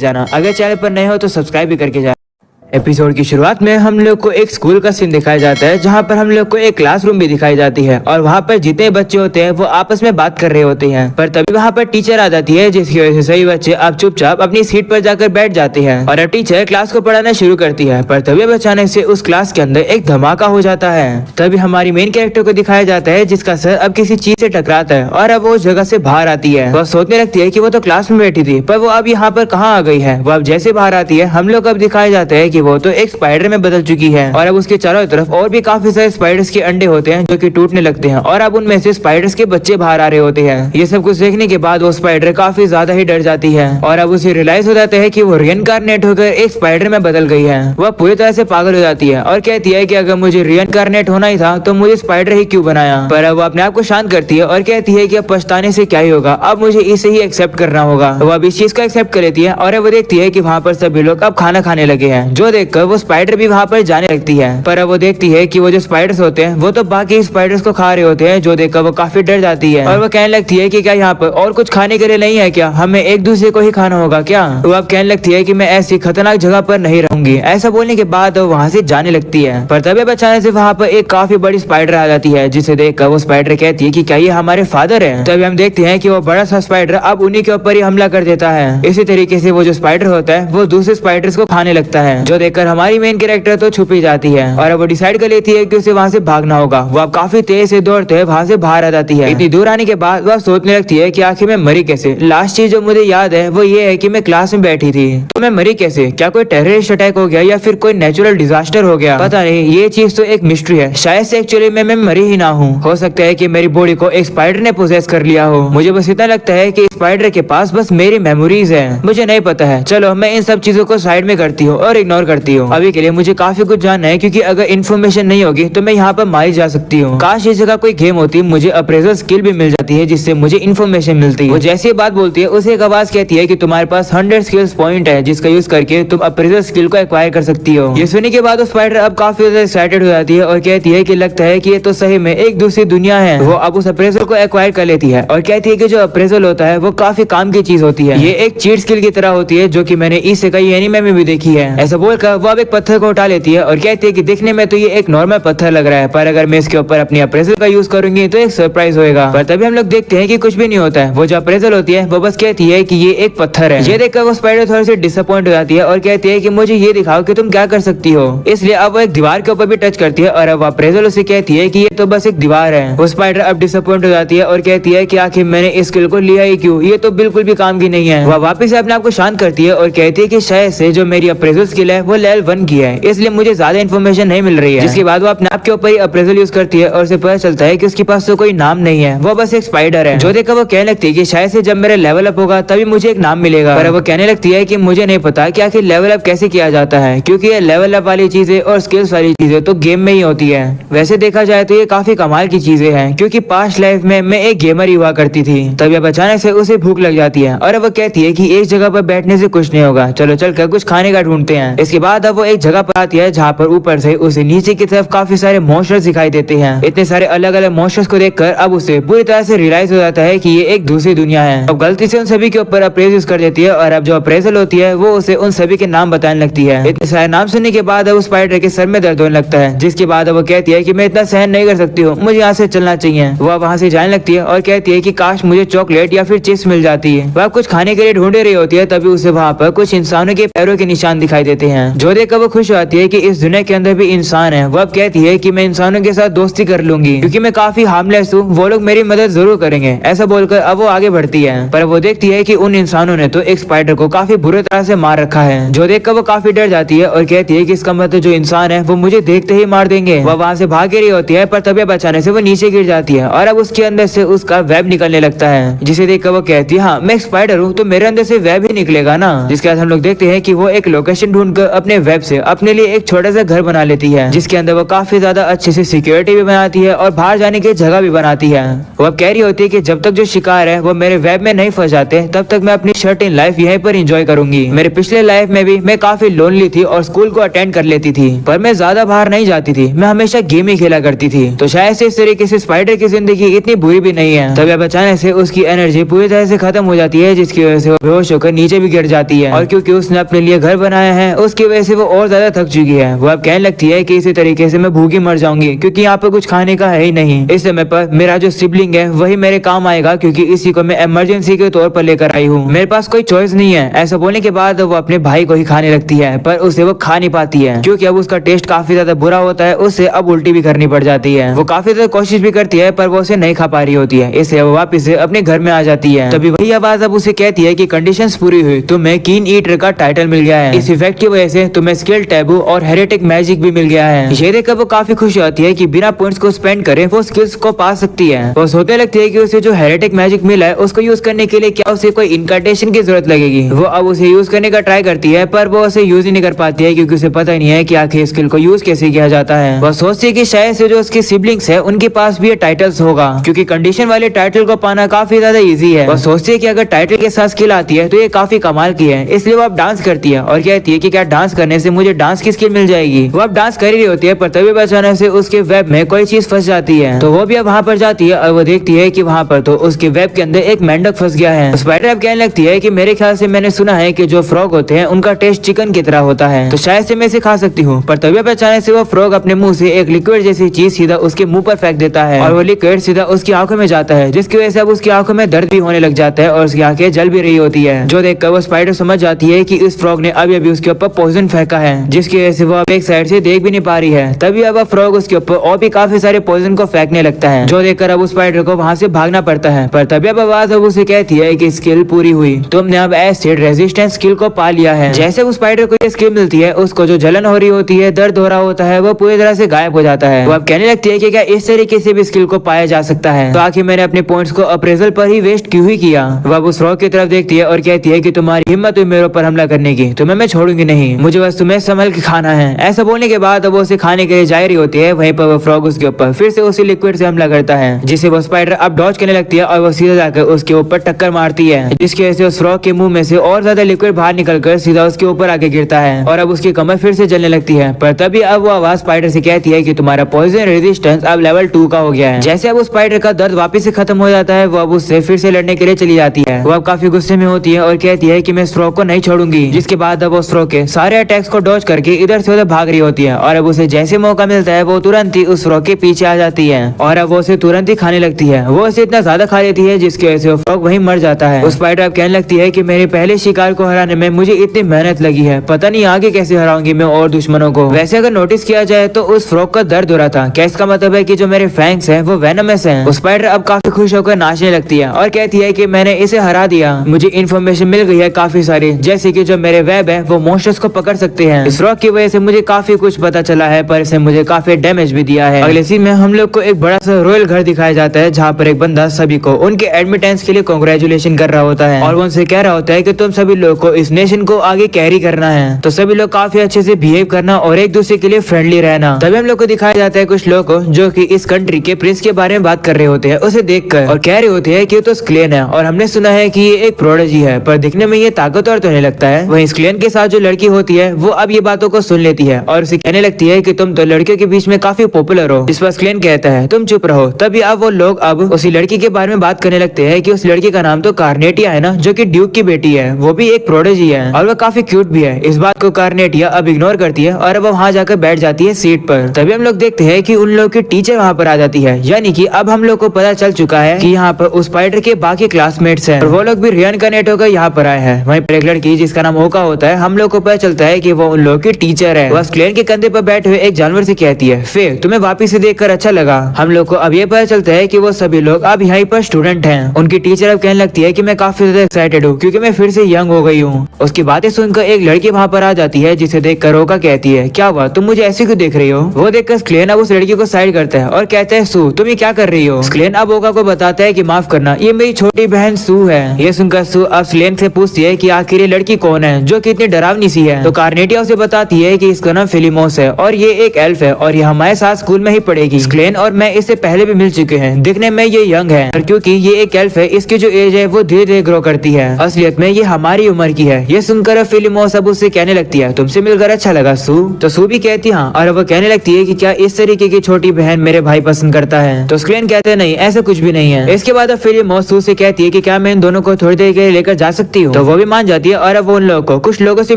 जाना। अगर चैनल पर नए हो तो सब्सक्राइब भी करके जाना। एपिसोड की शुरुआत में हम लोग को एक स्कूल का सीन दिखाया जाता है, जहाँ पर हम लोग को एक क्लासरूम भी दिखाई जाती है और वहाँ पर जितने बच्चे होते हैं वो आपस में बात कर रहे होते हैं। पर तभी वहाँ पर टीचर आ जाती है, जिसकी वजह से सभी बच्चे अब चुपचाप अपनी सीट पर जाकर बैठ जाते हैं और अब टीचर क्लास को पढ़ाना शुरू करती है। पर तभी अचानक से उस क्लास के अंदर एक धमाका हो जाता है। तभी हमारी मेन कैरेक्टर को दिखाया जाता है, जिसका सर अब किसी चीज से टकराता है और अब वो उस जगह से बाहर आती है। वह सोचने लगती है कि वो तो क्लास में बैठी थी, पर वो अब यहाँ पर कहाँ आ गई है। वो अब जैसे बाहर आती है, हम लोग अब दिखाया जाता है कि वो तो एक स्पाइडर में बदल चुकी है और अब उसके चारों तरफ और भी काफी सारे स्पाइडर्स के अंडे होते हैं जो कि टूटने लगते हैं और अब उनमें से स्पाइडर्स के बच्चे बाहर आ रहे होते हैं। ये सब कुछ देखने के बाद वो स्पाइडर काफी ज्यादा ही डर जाती है और अब उसे रियलाइज हो जाता है कि वो रिइनकार्नेट होकर एक स्पाइडर में बदल गई है। वह पूरी तरह से पागल हो जाती है और कहती है कि अगर मुझे रिइनकार्नेट होना ही था तो मुझे स्पाइडर ही क्यों बनाया। पर अब वो अपने आप को शांत करती है और कहती है कि अब पछताने से क्या ही होगा, अब मुझे इसे ही एक्सेप्ट करना होगा। वो अब इस चीज को एक्सेप्ट कर लेती है और वो देखती है कि वहाँ पर सभी लोग अब खाना खाने लगे हैं, जो देखकर वो स्पाइडर भी वहाँ पर जाने लगती है। पर अब वो देखती है कि वो जो स्पाइडर्स होते हैं वो तो बाकी स्पाइडर्स को खा रहे होते हैं, जो देखकर वो काफी डर जाती है और वो कहने लगती है कि क्या यहाँ पर और कुछ खाने के लिए नहीं है क्या, हमें एक दूसरे को ही खाना होगा क्या। वो अब कहने लगती है कि मैं ऐसी खतरनाक जगह पर नहीं रहूंगी। ऐसा बोलने के बाद वो वहाँ से जाने लगती है। पर तभी अचानक से वहाँ पर एक काफी बड़ी स्पाइडर आ जाती है, जिसे देखकर वो स्पाइडर कहती है कि क्या ये हमारे फादर है। तभी हम देखते हैं कि वो बड़ा सा स्पाइडर अब उन्हीं के ऊपर ही हमला कर देता है। इसी तरीके से वो जो स्पाइडर होता है वो दूसरे स्पाइडर्स को खाने लगता है, जो देखकर हमारी मेन कैरेक्टर तो छुप ही जाती है और वो डिसाइड कर लेती है कि उसे वहाँ से भागना होगा। वो अब काफी तेज से दौड़ते हुए वहाँ से बाहर आ जाती है। इतनी दूर आने के बाद वह सोचने लगती है कि आखिर मैं मरी कैसे। लास्ट चीज जो मुझे याद है वो ये है कि मैं क्लास में बैठी थी, तो मैं मरी कैसे। क्या कोई टेररिस्ट अटैक हो गया या फिर कोई नेचुरल डिजास्टर हो गया, पता नहीं। ये चीज तो एक मिस्ट्री है। शायद से एक्चुअली मैं मरी ही ना हूँ। हो सकता है कि मेरी बॉडी को एक स्पाइडर ने पोजेस कर लिया हो। मुझे बस इतना लगता है कि स्पाइडर के पास बस मेरी मेमोरीज है, मुझे नहीं पता है। चलो मैं इन सब चीजों को साइड में करती हूँ और इग्नोर करती हूँ। अभी के लिए मुझे काफी कुछ जानना है, क्योंकि अगर इन्फॉर्मेशन नहीं होगी तो मैं यहाँ पर मारी जा सकती हूँ। काश इस जगह कोई गेम होती, मुझे अप्रेजल स्किल भी मिल जाती है, जिससे मुझे इन्फॉर्मेशन मिलती है। वो जैसे बात बोलती है उसे एक आवाज कहती है कि तुम्हारे पास 100 स्किल्स पॉइंट है, जिसका यूज करके तुम अप्रेजल स्किल को एक्वायर कर सकती हो। ये सुनने के बाद स्पाइडर अब काफी ज्यादा एक्साइटेड हो जाती है और कहती है कि लगता है कि ये तो सही में एक दूसरी दुनिया है। वो अब उस अप्रेजल को एक्वायर कर लेती है और कहती है कि जो अप्रेजल होता है वो काफी काम की चीज होती है। ये एक चीट स्किल की तरह होती है, जो कि मैंने इससे कई एनीमे में भी देखी है। ऐसा बोलकर वो अब एक पत्थर को उठा लेती है और कहती है कि दिखने में तो ये एक नॉर्मल पत्थर लग रहा है, पर अगर मैं इसके ऊपर अपनी अप्रेजल का यूज करूंगी तो एक सरप्राइज होगा। पर तभी हम लोग देखते हैं कि कुछ भी नहीं होता है। वो जो अप्रेजल होती है वो बस कहती है कि ये एक पत्थर है। ये देखकर वो स्पाइडर थोड़ी सी डिसअपॉइंट हो जाती है और कहती है कि मुझे ये दिखाओ कि तुम क्या कर सकती हो। इसलिए अब वो एक दीवार के ऊपर भी टच करती है और अब अप्रेजल उसे कहती है कि ये तो बस एक दीवार है। वो स्पाइडर अब डिसअपॉइंट हो जाती है और कहती है कि आखिर मैंने इस स्किल को लिया ही क्यों, ये तो बिल्कुल भी काम की नहीं है। वह वापस अपने आप को शांत करती है और कहती है कि शायद से जो मेरी अप्रेजल स्किल है वो लेवल 1 की है, इसलिए मुझे ज्यादा इन्फॉर्मेशन नहीं मिल रही है। जिसके बाद वो अपने आप के ऊपर ही अप्रेजल यूज करती है और उसे पता चलता है कि उसके पास तो कोई नाम नहीं है, वो बस एक स्पाइडर है। जो देखकर वो कहने लगती है कि शायद से जब मेरा लेवल अप होगा तभी मुझे एक नाम मिलेगा। पर वो कहने लगती है कि मुझे नहीं पता कि आखिर लेवल अप कैसे किया जाता है, क्योंकि ये लेवल अप वाली चीजें और स्किल्स वाली चीजें तो गेम में ही होती है। वैसे देखा जाए तो ये काफी कमाल की चीजें हैं, क्योंकि पास्ट लाइफ में मैं एक गेमर ही हुआ करती थी। तभी अब अचानक से उसे भूख लग जाती है और वो कहती है कि एक जगह पर बैठने से कुछ नहीं होगा, चलो चलकर कुछ खाने का ढूंढते हैं। इसके बाद अब वो एक जगह पर आती है जहाँ पर ऊपर से उसे नीचे की तरफ काफी सारे मॉन्स्टर्स दिखाई देते हैं। इतने सारे अलग अलग मॉन्स्टर्स को देखकर अब उसे पूरी तरह से रियलाइज हो जाता है कि ये एक दूसरी दुनिया है। अब गलती से उन सभी के ऊपर अप्रेज यूज कर देती है और अब जो अप्रेजल होती है वो उसे उन सभी के नाम बताने लगती है। इतने सारे नाम सुनने के बाद अब उस स्पाइडर के सर में दर्द होने लगता है, जिसके बाद वो कहती है कि मैं इतना सहन नहीं कर सकती हूँ, मुझे यहाँ से चलना चाहिए। वो वहाँ से जाने लगती है और कहती है कि काश मुझे चॉकलेट या फिर चिप्स मिल जाती है। वह कुछ खाने के लिए ढूंढ रही होती है, तभी उसे वहाँ पर कुछ इंसानों के पैरों के निशान दिखाई देते हैं, जो देखकर वो खुश होती है कि इस दुनिया के अंदर भी इंसान है। वो अब कहती है कि मैं इंसानों के साथ दोस्ती कर लूंगी, क्योंकि मैं काफी हार्मलेस हूँ, वो लोग मेरी मदद जरूर करेंगे। ऐसा बोलकर अब वो आगे बढ़ती है, पर वो देखती है कि उन इंसानों ने तो एक स्पाइडर को काफी बुरी तरह से मार रखा है, जो देखकर वो काफी डर जाती है और कहती है कि इसका मतलब जो इंसान है वो मुझे देखते ही मार देंगे। वह वहाँ से भाग रही होती है, पर तभी बचाने से वो नीचे गिर जाती है और अब उसके अंदर से उसका वेब निकलने लगता है, जिसे देखकर वो कहती है हाँ मैं एक स्पाइडर हूँ तो मेरे अंदर से वेब ही निकलेगा ना। जिसके बाद हम लोग देखते हैं कि वो एक लोकेशन ढूंढकर अपने वेब से अपने लिए एक छोटा सा घर बना लेती है, जिसके अंदर वो काफी ज्यादा अच्छे से सिक्योरिटी भी बनाती है और बाहर जाने की जगह भी बनाती है। वो अब कह रही होती है कि जब तक जो शिकार है वो मेरे वेब में नहीं फंस जाते तब तक मैं अपनी शर्टेन लाइफ यहीं पर एंजॉय करूंगी। मेरे पिछले लाइफ में भी मैं काफी लोनली थी और स्कूल को अटेंड कर लेती थी, पर मैं ज्यादा बाहर नहीं जाती थी, मैं हमेशा गेम ही खेला करती थी। तो शायद से इस तरीके से स्पाइडर की जिंदगी इतनी बुरी भी नहीं है। तभी अब अचानक से उसकी एनर्जी पूरी तरह से खत्म हो जाती है, जिसकी वजह से वो बेहोश होकर नीचे भी गिर जाती है। और क्योंकि उसने अपने लिए घर बनाया है उसकी वजह से वो और ज्यादा थक चुकी है। वो अब कहने लगती है कि इसी तरीके से मैं भूखी मर जाऊंगी, क्योंकि यहाँ पे कुछ खाने का है ही नहीं। इस समय पर मेरा जो सिबलिंग है वही मेरे काम आएगा, क्योंकि इसी को मैं इमरजेंसी के तौर पर लेकर आई हूँ, मेरे पास कोई चॉइस नहीं है। ऐसा बोलने के बाद वो अपने भाई को ही खाने लगती है, पर उसे वो खा नहीं पाती है, क्योंकि अब उसका टेस्ट काफी ज्यादा बुरा होता है। उसे अब उल्टी भी करनी पड़ जाती है। वो काफी ज्यादा कोशिश भी करती है, पर वो उसे नहीं खा पा रही होती है, इसलिए वो वापस से अपने घर में आ जाती है। तभी वही आवाज अब उसे कहती है कि कंडीशंस पूरी हुई, तुम्हें कीन ईटर का टाइटल मिल गया है। इस इफेक्ट की वजह से तुम्हें स्किल टैबू और हेरेटिक मैजिक भी मिल गया है। ये देखकर वो काफी खुश होती है कि बिना पॉइंट्स को स्पेंड करे वो स्किल्स को पा सकती है। वो सोचने लगती है कि उसे जो हेरेटिक मैजिक मिला है उसको यूज करने के लिए क्या उसे कोई इनकांटेशन की जरूरत लगेगी। वो अब उसे यूज करने का ट्राई करती है, पर वो उसे यूज ही नहीं कर पाती है, क्योंकि उसे पता ही नहीं है कि आखिर स्किल को यूज कैसे किया जाता है। वो सोचती है कि शायद से जो उसके सिबलिंग्स है उनके पास भी ये टाइटल्स होगा, क्योंकि कंडीशन वाले टाइटल को पाना काफी ज्यादा इजी है। वो सोचती है कि अगर टाइटल के साथ स्किल आती है तो ये काफी कमाल की है, इसलिए वो अब डांस करती है और कहती है कि क्या डांस करने से मुझे डांस की स्किल मिल जाएगी। वो अब डांस कर रही होती है, पर तभी अचानक से उसके वेब में कोई चीज फंस जाती है। तो वो भी अब वहाँ पर जाती है और वो देखती है कि वहाँ पर तो उसके वेब के अंदर एक मेंढक फंस गया है। स्पाइडर अब कहने लगती है कि मेरे ख्याल से मैंने सुना है कि जो फ्रॉग होते हैं उनका टेस्ट चिकन की तरह होता है, तो शायद से मैं इसे खा सकती हूँ। पर तभी अचानक से वो फ्रॉग अपने मुंह से एक लिक्विड जैसी चीज सीधा उसके मुंह पर फेंक देता है, और वो लिक्विड सीधा उसकी आंखों में जाता है, जिसकी वजह से अब उसकी आंखों में दर्द भी होने लग जाता है और उसकी आंखें जल भी रही होती है। जो देखकर वो स्पाइडर समझ जाती है कि इस फ्रॉग ने अभी अभी उसके ऊपर पॉइजन फेंका है, जिसकी वजह से वो अब एक साइड से देख भी नहीं पा रही है। तभी अब फ्रॉग उसके ऊपर और भी काफी सारे पॉइजन को फेंकने लगता है, जो देखकर अब उस स्पाइडर को वहाँ से भागना पड़ता है। पर तभी अब आवाज अब उसे कहती है कि स्किल पूरी हुई, तुमने अब एसिड रेजिस्टेंस स्किल को पा लिया है। जैसे उस स्पाइडर को ये स्किल मिलती है, उसको जो जलन हो रही होती है, दर्द हो रहा होता है, वो पूरी तरह से गायब हो जाता है। वो अब कहने लगती है कि क्या इस तरीके से भी स्किल को पाया जा सकता है, तो आखिर मैंने अपने पॉइंट्स को अप्रेजल पर ही वेस्ट क्यों ही किया। वो अब उस फ्रॉग की तरफ देखती है और कहती है कि तुम्हारी हिम्मत हुई मेरे ऊपर हमला करने की, तुम्हें मैं छोड़ूंगी नहीं, मुझे बस तुम्हें संभल के खाना है। ऐसा बोलने के बाद वो उसे खाने के लिए जा रही होती है, वहीं पर वो फ्रॉग उसके ऊपर फिर से उसी लिक्विड से हमला करता है, जिसे वो स्पाइडर अब डॉज करने लगती है और वो सीधा जाकर उसके ऊपर टक्कर मारती है, जिसकी वजह से उस फ्रॉग के मुंह में से और ज्यादा लिक्विड बाहर निकलकर सीधा उसके ऊपर आके गिरता है और अब उसकी कमर फिर से जलने लगती है। पर तभी अब वो आवाज स्पाइडर से कहती है कि तुम्हारा पॉइजन रेजिस्टेंस अब लेवल 2 का हो गया है। जैसे अब उस स्पाइडर का दर्द वापस से खत्म हो जाता है, वो अब उससे फिर से लड़ने के लिए चली जाती है। वो अब काफी गुस्से में होती है और कहती है कि मैं इस फ्रॉग को नहीं छोड़ूंगी, जिसके बाद अब वो फ्रॉग के सारे अटैक्स को डॉज करके इधर से उधर भाग रही होती है, और अब उसे जैसे मौका मिलता है वो तुरंत ही उस फ्रॉग के पीछे आ जाती है और अब वो उसे तुरंत ही खाने लगती है। वो उसे इतना ज्यादा खा लेती है जिसकी वजह से वो फ्रॉग वहीं मर जाता है। उस स्पाइडर अब कहने लगती है कि मेरे पहले शिकार को हराने में मुझे इतनी मेहनत लगी है, पता नहीं आगे कैसे हराऊंगी मैं और दुश्मनों को। वैसे अगर नोटिस किया जाए तो उस फ्रॉग का दर्द हो रहा था, क्या इसका मतलब है कि जो मेरे फैंग्स हैं वो वेनमस हैं। उस स्पाइडर अब काफी खुश होकर नाचने लगती है और कहती है कि मैंने इसे हरा दिया, मुझे इन्फॉर्मेशन मिल गई है काफी सारी, जैसे कि जो मेरे वेब है वो मॉन्स्टर्स को पकड़ सकते हैं। इस फ्रॉग की वजह से मुझे काफी कुछ पता चला है, पर इसे मुझे काफी डैमेज भी दिया है। अगले सीन में हम लोग को एक बड़ा सा रॉयल घर दिखाया जाता है, जहाँ पर एक बंदा सभी को उनके एडमिटेंस के लिए कांग्रेचुलेशन कर रहा होता है और वो उनसे कह रहा होता है कि तुम सभी लोग को इस नेशन को आगे कैरी करना है, तो सभी लोग काफी अच्छे से बिहेव करना और एक दूसरे के लिए फ्रेंडली रहना। तभी हम लोग को दिखाया जाता है कुछ लोग को जो कि इस कंट्री के प्रिंस के बारे में बात कर रहे होते हैं, उसे देखकर और कह रहे होते हैं कि ये तो स्क्लेन है और हमने सुना है कि ये एक प्रोडिजी है, पर दिखने में ये ताकतवर तो नहीं लगता है। वहीं स्क्लेन के साथ जो लड़की होती है वो अब ये बातों को सुन लेती है और उसे कहने लगती है कि तुम तो लड़कियों के बीच में काफी पॉपुलर हो। इस पर स्क्लेन कहता है तुम चुप रहो। तभी अब वो लोग अब उसी लड़की के बारे में बात करने लगते हैं कि उस लड़की का नाम तो कार्नेटिया है ना, जो कि ड्यूक की बेटी है, वो भी एक प्रोडिजी है और वो काफी क्यूट भी है। इस बात को कार्नेटिया अब इग्नोर करती है और अब वहाँ जाकर बैठ जाती है सीट पर। तभी हम लोग देखते हैं कि उन लोगों की टीचर वहाँ पर आ जाती है, यानी कि अब हम लोग को पता चल चुका है कि यहाँ पर उस स्पाइडर के बाकी क्लासमेट्स हैं और वो लोग भी रिइनकार्नेट होकर यहाँ पर आए हैं। वहीं पर एक लड़की जिसका नाम ओका होता है, हम लोग को पता चलता है कि वो उन लोगों की टीचर है। वह स्क्लेन के कंधे पर बैठे हुए एक जानवर से कहती है फिर तुम्हें वापिस से देखकर अच्छा लगा। हम लोग को अब ये पता चलता है कि वो सभी लोग अब यहाँ पर स्टूडेंट हैं। उनकी टीचर अब कहने लगती है कि मैं काफी ज्यादा एक्साइटेड हूँ क्योंकि मैं फिर से यंग हो गई हूँ। उसकी बातें सुनकर एक लड़की वहाँ पर आ जाती है, जिसे देखकर ओका कहती है क्या हुआ, तुम मुझे ऐसे क्यों देख रही हो। वो देखकर स्क्लेन अब उस लड़की को साइड करता है और कहता है सू तुम ये क्या कर रही हो। स्क्लेन अब ओका को बताता है कि माफ करना, ये मेरी छोटी बहन सू है। ये सुनकर सू अब स्क्लेन से पूछती है कि आखिर ये लड़की कौन है जो कि इतनी डरावनी सी है। है। तो कार्नेटिया उसे बताती है कि इसका नाम फिलिमोस है और ये एक एल्फ है और ये हमारे साथ स्कूल में ही पढ़ेगी। स्क्लेन और मैं इससे पहले भी मिल चुके हैं। दिखने में ये यंग है और क्योंकि ये एक एल्फ है इसकी जो एज है वो धीरे धीरे ग्रो करती है। असलियत में ये हमारी उम्र की है। ये सुनकर फिलिमोस अब उससे कहने लगती है तुमसे मिलकर अच्छा लगा सू। तो सू भी कहती है हाँ, और वो कहने लगती है कि क्या इस तरीके की छोटी बहन मेरे भाई पसंद करता है। तो स्क्लेन कहते हैं नहीं, ऐसा कुछ भी नहीं है। इसके बाद अब फिलिमोस सू से कहती है कि क्या मैं इन दोनों को थोड़ी देर के लिए लेकर जा सकती हूँ। तो वो भी मान जाती है और अब वो उन लोगों को कुछ लोगों से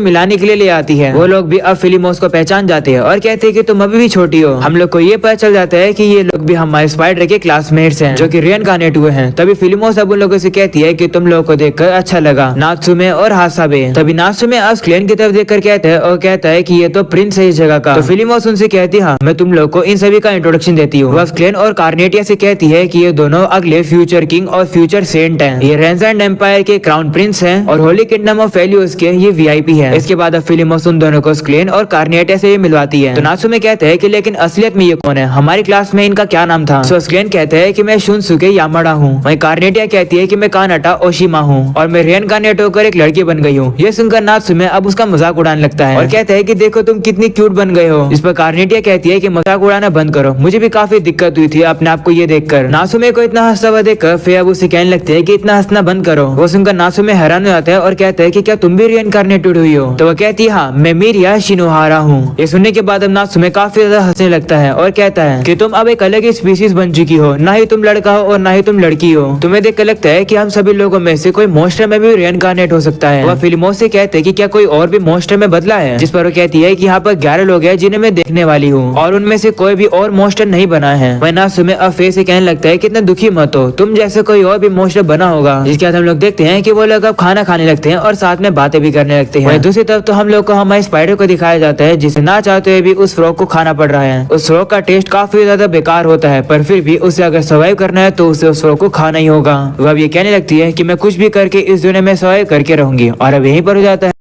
मिलाने के लिए ले आती है। वो लोग भी अब फिलिमोस को पहचान जाते हैं और कहते हैं कि तुम अभी भी छोटी हो। हम लोग को ये पता चल जाता है कि ये लोग भी हमारे स्पाइडर के क्लासमेट्स हैं जो कि रिइनकार्नेट हुए हैं। तभी फिलिमोस अब उन लोगों से कहती है कि तुम लोगों को देखकर अच्छा लगा, नात्सुमे और हासाबे। तभी नात्सुमे अब स्क्लेन की तरफ देखकर कहता है और कहता है कि ये तो प्रिंस है इस जगह का। तो फिलिमोस उनसे कहती है हाँ, मैं तुम लोग को इन सभी का इंट्रोडक्शन देती हूँ। वह स्क्लेन और कार्नेटिया से कहती है कि ये दोनों अगले फ्यूचर किंग और फ्यूचर सेंट हैं। ये रेंजेंड एम्पायर के क्राउन प्रिंस हैं और होली किंगडम ऑफ वेल्यूज के ये वीआईपी हैं। इसके बाद अब फिलिमोस उन दोनों को स्क्लेन और कार्नेटिया से मिलवाती है। तो नात्सुमे कहते हैं कि लेकिन असलियत में ये कौन है, हमारी क्लास में इनका क्या नाम था। सो स्क्लेन कहते हैं कि मैं शुनसुके यामाडा हूँ। वहीं कार्नेटिया कहती है कि मैं कानाटा ओशिमा हूँ और मैं रिइनकार्नेट होकर एक लड़की बन गई हूँ। ये सुनकर नात्सुमे अब उसका मजाक उड़ाने लगता है और कहता है कि देखो तुम कितनी क्यूट बन गए हो। इस पर कार्नेटिया कहती है कि मजाक उड़ाना बंद करो, मुझे भी काफी दिक्कत हुई थी अपने आप को ये देखकर। नात्सुमे को इतना हंसता हुआ देखकर फिर अब उसे कहने लगते हैं कि इतना हंसना बंद करो। वो सुनकर नात्सुमे हैरान हो जाता है और कहता है कि क्या तुम भी रिइनकार्नेटेड हुई हो। तो वो कहती है हाँ, मैं मिरिया शिनोहारा हूँ। ये सुनने के बाद अब नात्सुमे काफी ज्यादा हंसने लगता है और कहता है कि तुम अब एक अलग ही स्पीशीज बन चुकी हो, ना ही तुम लड़का हो और ना ही तुम लड़की हो। तुम्हें देखकर लगता है कि हम सभी लोगों में से कोई मॉन्स्टर में भी रिइनकार्नेट हो सकता है। वह फिलिमोस से कहते हैं कि क्या कोई और भी मॉन्स्टर में बदला है। जिस पर वो कहती है कि यहाँ पर 11 लोग हैं जिन्हें मैं देखने वाली हूँ और उनमें से कोई भी और मॉन्स्टर नहीं बना है। वह नात्सुमे अब फिर से कहने लगता है कि इतना दुखी मत हो, तुम जैसे कोई और भी मॉन्स्टर बना होगा। जिसके बाद हम लोग देखते हैं कि वो लोग अब खाना खाने लगते हैं और साथ में बातें भी करने लगते हैं। दूसरी तरफ तो हम लोग को हमारे स्पाइडर को दिखाया जाता है जिसे ना चाहते हुए भी उस फ्रॉग को खाना पड़ रहा है। उस फ्रॉग का टेस्ट काफी ज्यादा बेकार होता है पर फिर भी उसे अगर सर्वाइव करना है तो उसे उस फ्रॉग को खाना ही होगा। वह अब ये कहने लगती है कि मैं कुछ भी करके इस दुनिया में सर्वाइव करके रहूंगी और अब यहीं पर हो जाता है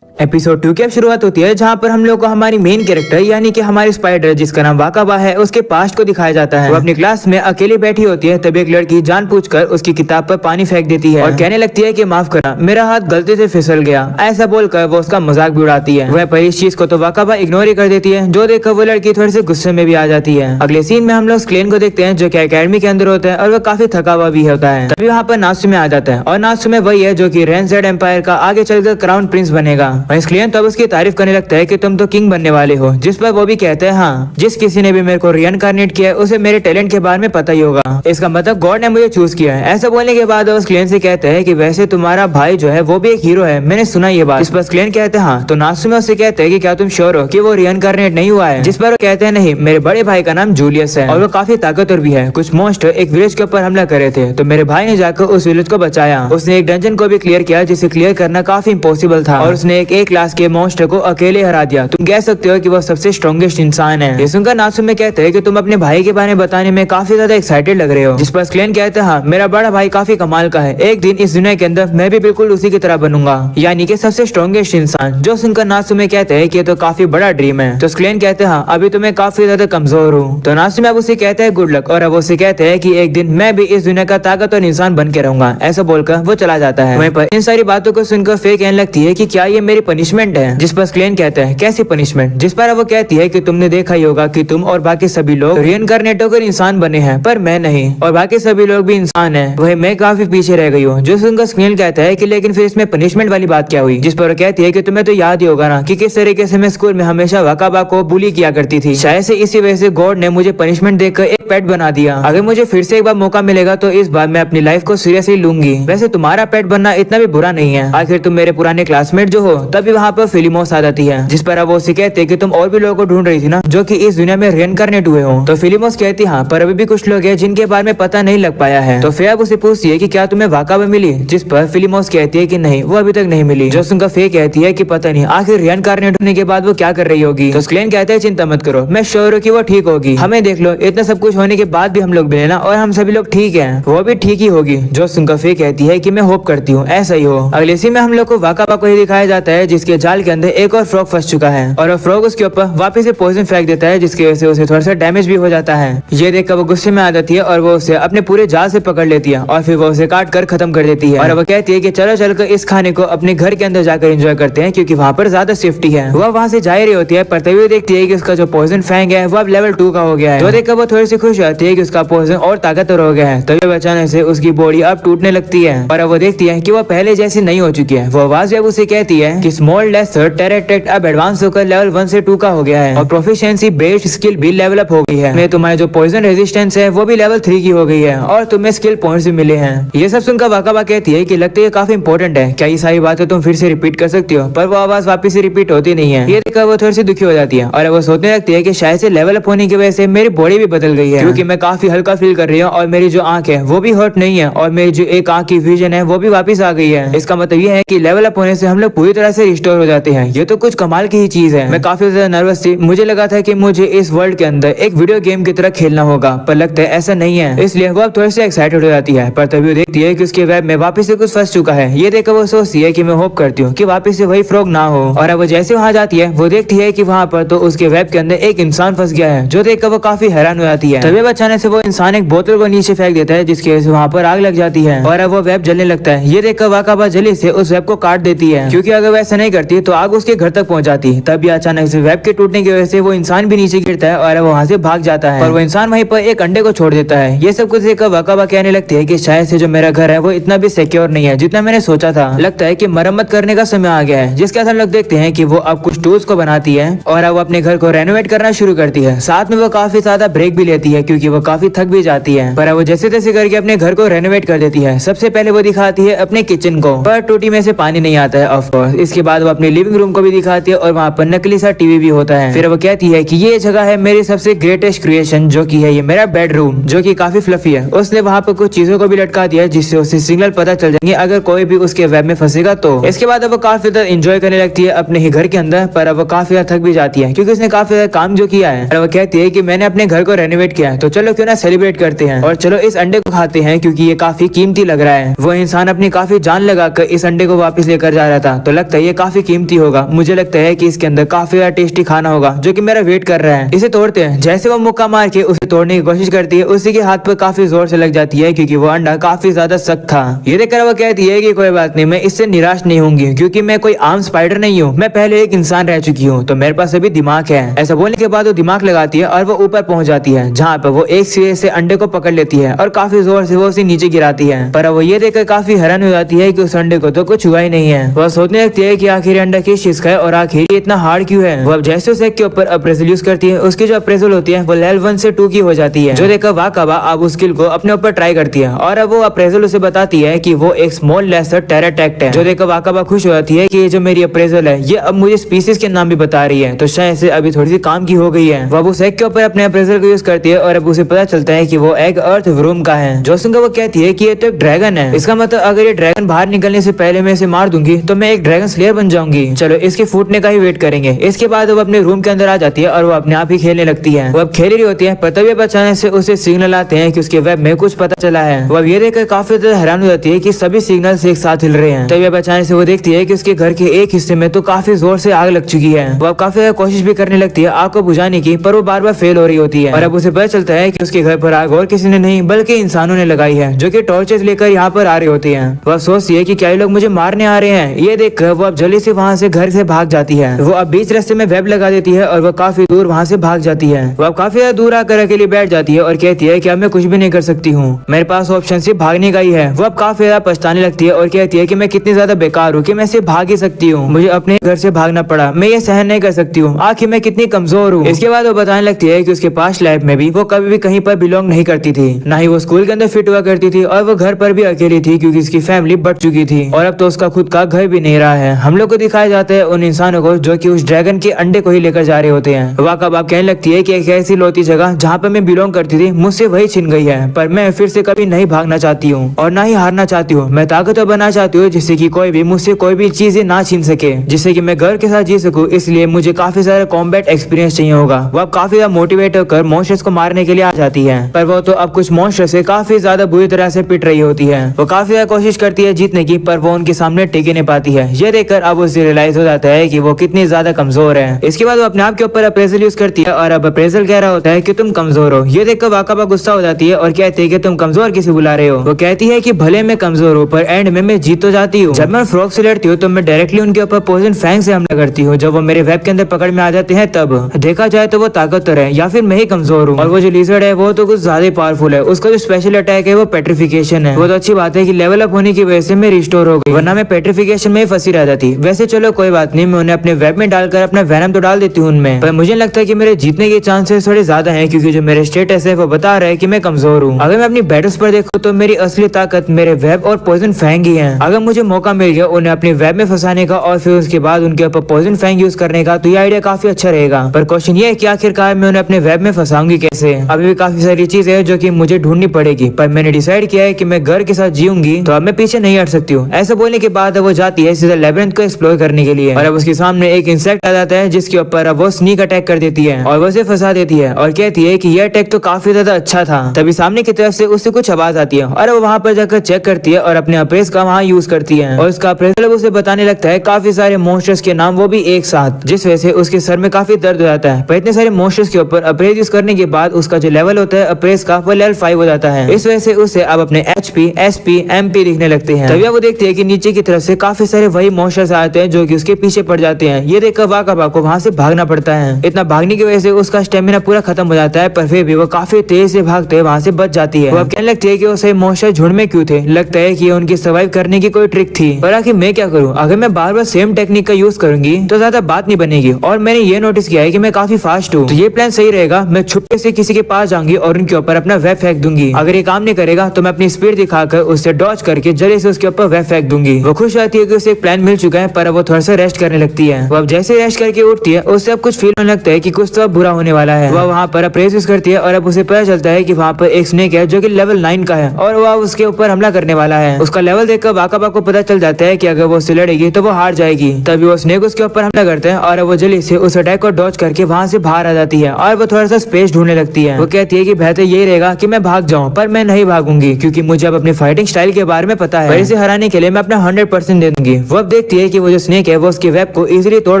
एपिसोड 2 की अब शुरुआत होती है जहाँ पर हम लोग को हमारी मेन कैरेक्टर यानी कि हमारी स्पाइडर जिसका नाम वाकाबा है उसके पास्ट को दिखाया जाता है। वो अपनी क्लास में अकेली बैठी होती है तभी एक लड़की जानबूझकर उसकी किताब पर पानी फेंक देती है और कहने लगती है कि माफ करना, मेरा हाथ गलती से फिसल गया। ऐसा बोलकर वो उसका मजाक भी उड़ाती है। वह पर इस चीज को तो वाकाबा इग्नोर ही कर देती है जो देखकर वो लड़की थोड़ी सी गुस्से में भी आ जाती है। अगले सीन में हम लोग स्क्लेन को देखते हैं जो की अकेडमी के अंदर होता है और वह काफी थका हुआ भी होता है। तभी वहाँ पर नात्सुमे आ जाता है और नात्सुमे वही है जो की रेंजेंड एम्पायर का आगे चलकर क्राउन प्रिंस बनेगा। वहीं स्क्लेन तो अब उसकी तारीफ करने लगता है कि तुम तो किंग बनने वाले हो। जिस पर वो भी कहते हैं हाँ, जिस किसी ने भी मेरे को रिइनकार्नेट किया है उसे मेरे टैलेंट के बारे में पता ही होगा। इसका मतलब गॉड ने मुझे चूज किया है। ऐसा बोलने के बाद वो स्क्लेन से कहते हैं कि वैसे तुम्हारा भाई जो है वो भी एक हीरो है, मैंने सुना ये बात। इस पर स्क्लेन कहते हैं हाँ। तो नात्सुमे उससे कहते हैं कि क्या तुम श्योर हो कि वो रिइनकार्नेट नहीं हुआ है। जिस पर वो कहते हैं नहीं, मेरे बड़े भाई का नाम जूलियस है और वो काफी ताकतवर भी है। कुछ मॉन्स्टर एक विलेज के ऊपर हमला करे थे तो मेरे भाई ने जाकर उस विलेज को बचाया। उसने एक डंजन को भी क्लियर किया जिसे क्लियर करना काफी इम्पॉसिबल था और उसने एक क्लास के मॉन्स्टर को अकेले हरा दिया। तुम कह सकते हो कि वो सबसे स्ट्रॉन्गेस्ट इंसान है। ये सुनकर नात्सुमे कहते हैं कि तुम अपने भाई के बारे में बताने में काफी ज्यादा एक्साइटेड लग रहे हो। जिस पर स्क्लेन कहते हैं हाँ, मेरा बड़ा भाई काफी कमाल का है। एक दिन इस दुनिया के अंदर मैं भी बिल्कुल उसी की तरह बनूंगा, यानी कि सबसे स्ट्रॉन्गेस्ट इंसान। जो सुनकर नात्सुमे कहते हैं कि ये तो काफी बड़ा ड्रीम है। तो स्क्लेन कहते हैं हाँ, अभी तो मैं काफी ज्यादा कमजोर हूँ। तो नात्सुमे अब उसे कहते हैं गुड लक और अब उसे कहते हैं कि एक दिन मैं भी इस दुनिया का ताकतवर इंसान बन के रहूंगा। ऐसा बोलकर वो चला जाता है। वहीं पर इन सारी बातों को सुनकर फेर कहने लगती है कि क्या ये मेरी पनिशमेंट है। जिस पर स्क्लेन कहते हैं कैसी पनिशमेंट। जिस पर वो कहती है कि तुमने देखा ही होगा कि तुम और बाकी सभी लोग रिइनकार्नेट होकर इंसान बने हैं पर मैं नहीं, और बाकी सभी लोग भी इंसान हैं, वही मैं काफी पीछे रह गई हूँ। जो सुनकर स्क्लेन कहता है कि लेकिन फिर इसमें पनिशमेंट वाली बात क्या हुई। जिस पर वो कहती है कि तुम्हें तो याद ही होगा ना कि किस तरीके से मैं स्कूल में हमेशा वाकाबा को बुली किया करती थी। शायद से इसी वजह से गॉड ने मुझे पनिशमेंट देकर एक पेट बना दिया। अगर मुझे फिर से एक बार मौका मिलेगा तो इस बार मैं अपनी लाइफ को सीरियसली लूंगी। वैसे तुम्हारा पेट बनना इतना भी बुरा नहीं है, आखिर तुम मेरे पुराने क्लासमेट जो हो। तभी वहाँ पर फिलिमोस आ जाती है। जिस पर वो उसे कहते कि तुम और भी लोगों को ढूंढ रही थी ना जो कि इस दुनिया में रिइनकार्नेट हुए हो। तो फिलिमोस कहती हाँ, पर अभी भी कुछ लोग हैं जिनके बारे में पता नहीं लग पाया है। तो फेब उसे पूछती है कि क्या तुम्हें वाकाबा मिली। जिस पर फिलिमोस कहती है कि नहीं, वो अभी तक नहीं मिली। जो सुनकर फे कहती है कि पता नहीं आखिर रिइनकार्नेट होने के बाद वो क्या कर रही होगी। तो स्क्लेन कहते हैं चिंता मत करो, मैं श्योर हूँ कि वो ठीक होगी। हमें देख लो, इतना सब कुछ होने के बाद भी हम लोग मिले ना और हम सभी लोग ठीक है, वो भी ठीक ही होगी। जो सुनकर फे कहती है कि मैं होप करती हूँ ऐसा ही हो। अगले सीन में हम लोग को वाकाबा को ही दिखाया जाता है जिसके जाल के अंदर एक और फ्रॉग फंस चुका है और फ्रॉग उसके ऊपर वापस से पॉइजन फेंक देता है, जिसकी वजह से उसे थोड़ा सा डैमेज भी हो जाता है। ये देखकर वो गुस्से में आ जाती है और वो उसे अपने पूरे जाल से पकड़ लेती है और फिर वो उसे काट कर खत्म कर देती है। और वो कहती है कि चलो चलकर इस खाने को अपने घर के अंदर जाकर एंजॉय करते हैं, क्योंकि वहाँ पर ज्यादा सेफ्टी है। वो वहाँ से जा रही होती है, पर तभी देखती है कि उसका जो पॉइजन फैंग है वो अब लेवल 2 का हो गया है। तो देखकर वो थोड़ी सी खुश होती है कि उसका पॉइजन और ताकतवर हो गया है। तभी अचानक से उसकी बॉडी अब टूटने लगती है और अब वो देखती है कि वो पहले जैसी नहीं हो चुकी है। वो आवाज अब उसे कहती है कि स्मॉल लेसर टेरेटेक्ट अब एडवांस होकर लेवल 1 से 2 का हो गया है और प्रोफिशिएंसी बेस्ड स्किल भी लेवल अप हो गई है। में तुम्हारे जो पॉइजन रेजिस्टेंस है वो भी लेवल 3 की हो गई है और तुम्हें स्किल पॉइंट्स भी मिले हैं। ये सब सुनकर वाकाबा कहती है कि लगता है काफी इंपॉर्टेंट है, क्या ये सारी बातें तुम फिर से रिपीट कर सकती हो? पर वो आवाज वापस से रिपीट होती नहीं है। ये देखकर वो थोड़ी सी दुखी हो जाती है और वो सोचने लगती है कि शायद से लेवल अप होने की वजह से मेरी बॉडी भी बदल गई है, क्योंकि मैं काफी हल्का फील कर रही हूँ और मेरी जो आंख है वो भी हर्ट नहीं है और मेरी जो एक आंख की विजन है वो भी वापस आ गई है। इसका मतलब ये है कि लेवल अप होने से हम लोग पूरी तरह से रिस्टोर हो जाते हैं। ये तो कुछ कमाल की ही चीज है। मैं काफी ज्यादा नर्वस थी, मुझे लगा था कि मुझे इस वर्ल्ड के अंदर एक वीडियो गेम की तरह खेलना होगा, पर लगता है ऐसा नहीं है। इसलिए वो अब थोड़ी सी एक्साइटेड हो जाती है, पर तभी वो देखती है कि उसके वेब में वापस से कुछ फंस चुका है। ये देखकर वो सोचती है कि मैं होप करती हूँ कि वापस से वही फ्रॉग ना हो। और अब वो जैसे वहाँ जाती है वो देखती है कि वहाँ पर तो उसके वेब के अंदर एक इंसान फंस गया है, जो देखकर वो काफी हैरान हो जाती है। तभी अचानक से वो इंसान एक बोतल को नीचे फेंक देता है, जिसकी वजह से वहाँ पर आग लग जाती है और अब वो वेब जलने लगता है। ये देखकर वाकाबा जल्दी से उस वेब को काट देती है, क्योंकि अगर वैसा नहीं करती तो आग उसके घर तक पहुंच जाती। तभी अचानक से वेब के टूटने की वजह से वो इंसान भी नीचे गिरता है और वहाँ से भाग जाता है और वो इंसान वहीं पर एक अंडे को छोड़ देता है। ये सब कुछ देखकर वाकाबा कहने लगती है कि शायद से जो मेरा घर है वो इतना भी सिक्योर नहीं है जितना मैंने सोचा था। लगता है कि मरम्मत करने का समय आ गया है, जिसके साथ हम लोग देखते हैं कि वो अब कुछ टूल्स को बनाती है और अब वो अपने घर को रेनोवेट करना शुरू करती है। साथ में वो काफी ज्यादा ब्रेक भी लेती है, क्योंकि वो काफी थक भी जाती है, पर वो जैसे तैसे करके अपने घर को रेनोवेट कर देती है। सबसे पहले वो दिखाती है अपने किचन को, पर टूटी में से पानी नहीं आता है ऑफ कोर्स। इसके बाद वो अपने लिविंग रूम को भी दिखाती है और वहाँ पर नकली सा टीवी भी होता है। फिर वो कहती है कि ये जगह है मेरी सबसे ग्रेटेस्ट क्रिएशन, जो कि है ये मेरा बेडरूम, जो कि काफी फ्लफी है। उसने वहाँ पर कुछ चीजों को भी लटका दिया जिससे उसे सिग्नल पता चल जाएंगे अगर कोई भी उसके वेब में फंसेगा तो। इसके बाद अब वो काफी ज्यादा एंजॉय करने लगती है अपने ही घर के अंदर, पर अब वो काफी ज्यादा थक भी जाती है, क्योंकि उसने काफी ज्यादा काम जो किया है। और वो कहती है कि मैंने अपने घर को रेनोवेट किया है, तो चलो क्यों ना सेलिब्रेट करते हैं और चलो इस अंडे को खाते हैं, क्योंकि ये काफी कीमती लग रहा है। वो इंसान अपनी काफी जान लगाकर इस अंडे को वापस लेकर जा रहा था, तो लगता है ये काफी कीमती होगा। मुझे लगता है कि इसके अंदर काफी ज्यादा टेस्टी खाना होगा जो कि मेरा वेट कर रहा है। इसे तोड़ते हैं। जैसे वो मुक्का मार के उसे तोड़ने की कोशिश करती है, उसी के हाथ पर काफी जोर से लग जाती है, क्योंकि वो अंडा काफी ज्यादा सख्त था। ये देखकर वो कहती है कि कोई बात नहीं, मैं इससे निराश नहीं होंगी, क्योंकि मैं कोई आम स्पाइडर नहीं हूँ, मैं पहले एक इंसान रह चुकी हूँ, तो मेरे पास अभी दिमाग है। ऐसा बोलने के बाद वो दिमाग लगाती है और वो ऊपर पहुंच जाती है, जहाँ पर वो एक सिरे से अंडे को पकड़ लेती है और काफी जोर से वो उसे नीचे गिराती है। पर वो ये देखकर काफी हैरान हो जाती है कि उस अंडे को तो कुछ हुआ ही नहीं है। वह सोचने लगती है कि आखिर अंडा किस चीज का है और आखिर ये इतना हार्ड क्यों है। वो अब जैसे उस एग के ऊपर अप्रेजल यूज करती है, उसकी जो अप्रेजल होती है वो लेवल 1 से 2 की हो जाती है, जो देखकर वाकाबा अब उस स्किल को अपने ऊपर ट्राई करती है और अब वो अप्रेजल उसे बताती है कि वो एक स्मॉल लेसर टेराटेक्ट है, जो देखकर वाकाबा खुश हो जाती है कि ये जो मेरी अप्रेजल है ये अब मुझे स्पीसीज के नाम भी बता रही है, तो शायद से अभी थोड़ी सी काम की हो गई है। वो उस एग के ऊपर अपने अप्रेजल को यूज करती है और अब उसे पता चलता है कि वो एग अर्थ रूम का है। जो सुनकर वो कहती है कि ये तो एक ड्रैगन है, इसका मतलब अगर ये ड्रैगन बाहर निकलने से पहले मैं इसे मार दूंगी तो मैं एक ड्रैगन स्लेयर बन जाऊंगी। चलो इसके फूटने का ही वेट करेंगे। इसके बाद वो अपने रूम के अंदर आ जाती है और वो अपने आप ही खेलने लगती है। वो अब खेल रही होती है, पर तभी अचानक से उसे सिग्नल आते हैं कि उसके वेब में कुछ पता चला है। वो अब ये देखकर काफी ज्यादा हैरान हो जाती है कि सभी सिग्नल्स एक साथ हिल रहे हैं। तभी अब अचानक से वो देखती है कि उसके घर के एक हिस्से में तो काफी जोर से आग लग चुकी है। वो अब काफी ज्यादा कोशिश भी करने लगती है आग को बुझाने की, पर वो बार बार फेल हो रही होती है। और अब उसे पता चलता है कि उसके घर पर आग और किसी ने नहीं बल्कि इंसानों ने लगाई है, जो कि टॉर्चेस लेकर यहाँ पर आ रहे होते हैं। वह सोचती है कि क्या ये लोग मुझे मारने आ रहे हैं। ये देखकर वो अब जल्दी से वहाँ से घर से भाग जाती है। वो अब बीच रास्ते में वेब लगा देती है और वो काफी दूर वहाँ से भाग जाती है। वो अब काफी ज्यादा दूर आकर अकेली बैठ जाती है और कहती है कि अब मैं कुछ भी नहीं कर सकती हूँ, मेरे पास ऑप्शन सिर्फ भागने का ही है। वो अब काफी ज्यादा पछताने लगती है और कहती है कि मैं कितनी ज्यादा बेकार हूँ कि मैं सिर्फ भाग ही सकती हूँ, मुझे अपने घर से भागना पड़ा, मैं ये सहन नहीं कर सकती हूँ, आखिर मैं कितनी कमजोर हूँ। इसके बाद वो बताने लगती है कि उसके पास्ट लाइफ में भी वो कभी भी कहीं पर बिलोंग नहीं करती थी, ना ही वो स्कूल के अंदर फिट हुआ करती थी और वो घर पर भी अकेली थी, क्योंकि उसकी फैमिली बढ़ चुकी थी और अब तो उसका खुद का घर भी नहीं रहा है। हम लोग को दिखाया जाता है उन इंसानों को जो कि उस ड्रैगन के अंडे को ही लेकर जा रहे होते हैं। वाकब आप कहने लगती है कि एक ऐसी लौती जगह जहाँ पर मैं बिलोंग करती थी मुझसे वही छिन गई है, पर मैं फिर से कभी नहीं भागना चाहती हूँ और ना ही हारना चाहती हूँ। मैं ताकतवर बनना चाहती हूँ जिससे कि कोई भी मुझसे कोई भी चीजें ना छीन सके, जिससे कि मैं घर के साथ जी सकूँ। इसलिए मुझे काफी सारा कॉम्बैट एक्सपीरियंस चाहिए होगा। वो अब काफी ज्यादा मोटिवेट होकर मॉन्स्टर्स को मारने के लिए आ जाती है, पर वो तो अब कुछ मॉन्स्टर से काफी ज्यादा बुरी तरह से पिट रही होती है। वो काफी ज्यादा कोशिश करती है जीतने की, पर वो उनके सामने टिक नहीं पाती है। ये देख देखकर अब उसे रियलाइज हो जाता है कि वो कितनी ज्यादा कमजोर है। इसके बाद वो अपने आप के ऊपर अप्रेजल यूज करती है और अब अप्रेजल कह रहा होता है कि तुम कमजोर हो। ये देखकर वाकाबा गुस्सा हो जाती है और कहती है कि तुम कमजोर किसे बुला रहे हो। वो कहती है कि भले मैं कमजोर हूँ पर एंड में मैं जीत तो जाती हूँ। जब मैं फ्रॉग से लड़ती हूँ तो मैं डायरेक्टली उनके ऊपर पॉइजन फैंग से हमला करती हूँ। जब वो मेरे वेब के अंदर पकड़ में आ जाते हैं तब देखा जाए तो वो ताकतवर है या फिर मैं ही कमजोर हूँ। और वो जो लिजर्ड है वो तो कुछ ज्यादा पावरफुल है। उसका जो स्पेशल अटैक है वो पेट्रिफिकेशन है। वो तो अच्छी बात है कि लेवल अप होने की वजह से मैं रिस्टोर हो गई, वरना मैं पेट्रिफिकेशन में ही फंसी रह जाती। वैसे चलो कोई बात नहीं, मैं उन्हें अपने वेब में डालकर अपना वेनम तो डाल देती हूँ उनमें, पर मुझे लगता है कि मेरे जीतने के चांसेस थोड़े ज्यादा हैं क्योंकि जो मेरे स्टेटस है वो बता रहा है कि मैं कमजोर हूँ। अगर मैं अपनी बैटल्स पर देखूँ तो मेरी असली ताकत मेरे वेब और पॉइजन फैंग ही है। अगर मुझे मौका मिल गया उन्हें अपने वेब में फंसाने का और फिर उसके बाद उनके ऊपर पॉइजन फैंग यूज करने का तो ये आइडिया काफी अच्छा रहेगा। पर क्वेश्चन ये है कि आखिरकार मैं उन्हें अपने वेब में फंसाऊंगी कैसे। अभी भी काफी सारी चीजें हैं जो कि मुझे ढूंढनी पड़ेगी, पर मैंने डिसाइड किया है कि मैं घर के साथ जीऊंगी तो अब मैं पीछे नहीं हट सकती हूँ। ऐसा बोलने के बाद वो जाती है सीधा लेबिरिंथ को एक्सप्लोर करने के लिए और अब उसके सामने एक इंसेक्ट आ जाता है जिसके ऊपर अब वो स्नीक अटैक कर देती है और वो उसे फंसा देती है और कहती है कि यह अटैक तो काफी ज्यादा अच्छा था। तभी सामने की तरफ से उससे कुछ आवाज आती है और वो वहाँ पर जाकर चेक करती है और अपने अप्रेस का वहाँ यूज करती है और उसका अप्रेसल उसे बताने लगता है काफी सारे मॉन्स्टर्स के नाम, वो भी एक साथ, जिस वजह से उसके सर में काफी दर्द हो जाता है। पर इतने सारे मॉन्स्टर्स के ऊपर अप्रेस यूज करने के बाद उसका जो लेवल होता है अप्रेस का वो लेवल 5 हो जाता है। इस वजह से उसे अब अपने HP, SP, MP दिखने लगते हैं। तभी वो देखते हैं कि नीचे की तरफ से काफी सारे वही मॉन्स्टर्स आते हैं जो कि उसके पीछे पड़ जाते हैं। ये देखकर वाकाबा को वहाँ से भागना पड़ता है। इतना भागने की वजह से उसका स्टेमिना पूरा खत्म हो जाता है, पर फिर भी वो काफी तेज से भागते हुए वहाँ से बच जाती है। वो अब कहने लगती है कि वो सही मॉन्स्टर झुंड में क्यों थे, लगता है कि उनकी सर्वाइव करने की कोई ट्रिक थी। पर आखिर मैं क्या करूँ, अगर मैं बार बार सेम टेक्निक का यूज करूंगी तो ज्यादा बात नहीं बनेगी और मैंने ये नोटिस किया है कि मैं काफी फास्ट हूँ, तो ये प्लान सही रहेगा। मैं छुपके से किसी के पास जाऊंगी और उनके ऊपर अपना वेब फेंक दूंगी। अगर ये काम नहीं करेगा तो मैं अपनी स्पीड दिखाकर उससे डॉज करके जल्दी से उसके ऊपर वेब फेंक दूंगी। वो खुश रहती है कि उसे एक प्लान मिल चुका है, पर वो थोड़ा सा रेस्ट करने लगती है। वो अब जैसे रेस्ट करके उठती है उससे अब कुछ फील होने लगता है कि कुछ तो अब बुरा होने वाला है। वह वहाँ पर अप्रेस यूज करती है और अब उसे पता चलता है कि वहाँ पर एक स्नेक है जो कि लेवल 9 का है और वह उसके ऊपर हमला करने वाला है। उसका लेवल देखकर वाकाबा को पता चल जाता है कि अगर वो उससे लड़ेगी तो वो हार जाएगी। तभी वो स्नेक उसके ऊपर हमला करते हैं और वो जल्दी से उस अटैक को डॉज करके वहाँ से बाहर आ जाती है और वो थोड़ा सा स्पेस ढूंढने लगती है। वो कहती है कि बेहतर यही रहेगा कि मैं भाग जाऊं, पर मैं नहीं भागूंगी क्योंकि मुझे अब अपने फाइटिंग स्टाइल के बारे में पता है। इसे हराने के लिए मैं अपना 100% दे दूंगी। वो अब देखती है कि वो जो स्नेक है वो उसके वेब को इजीली तोड़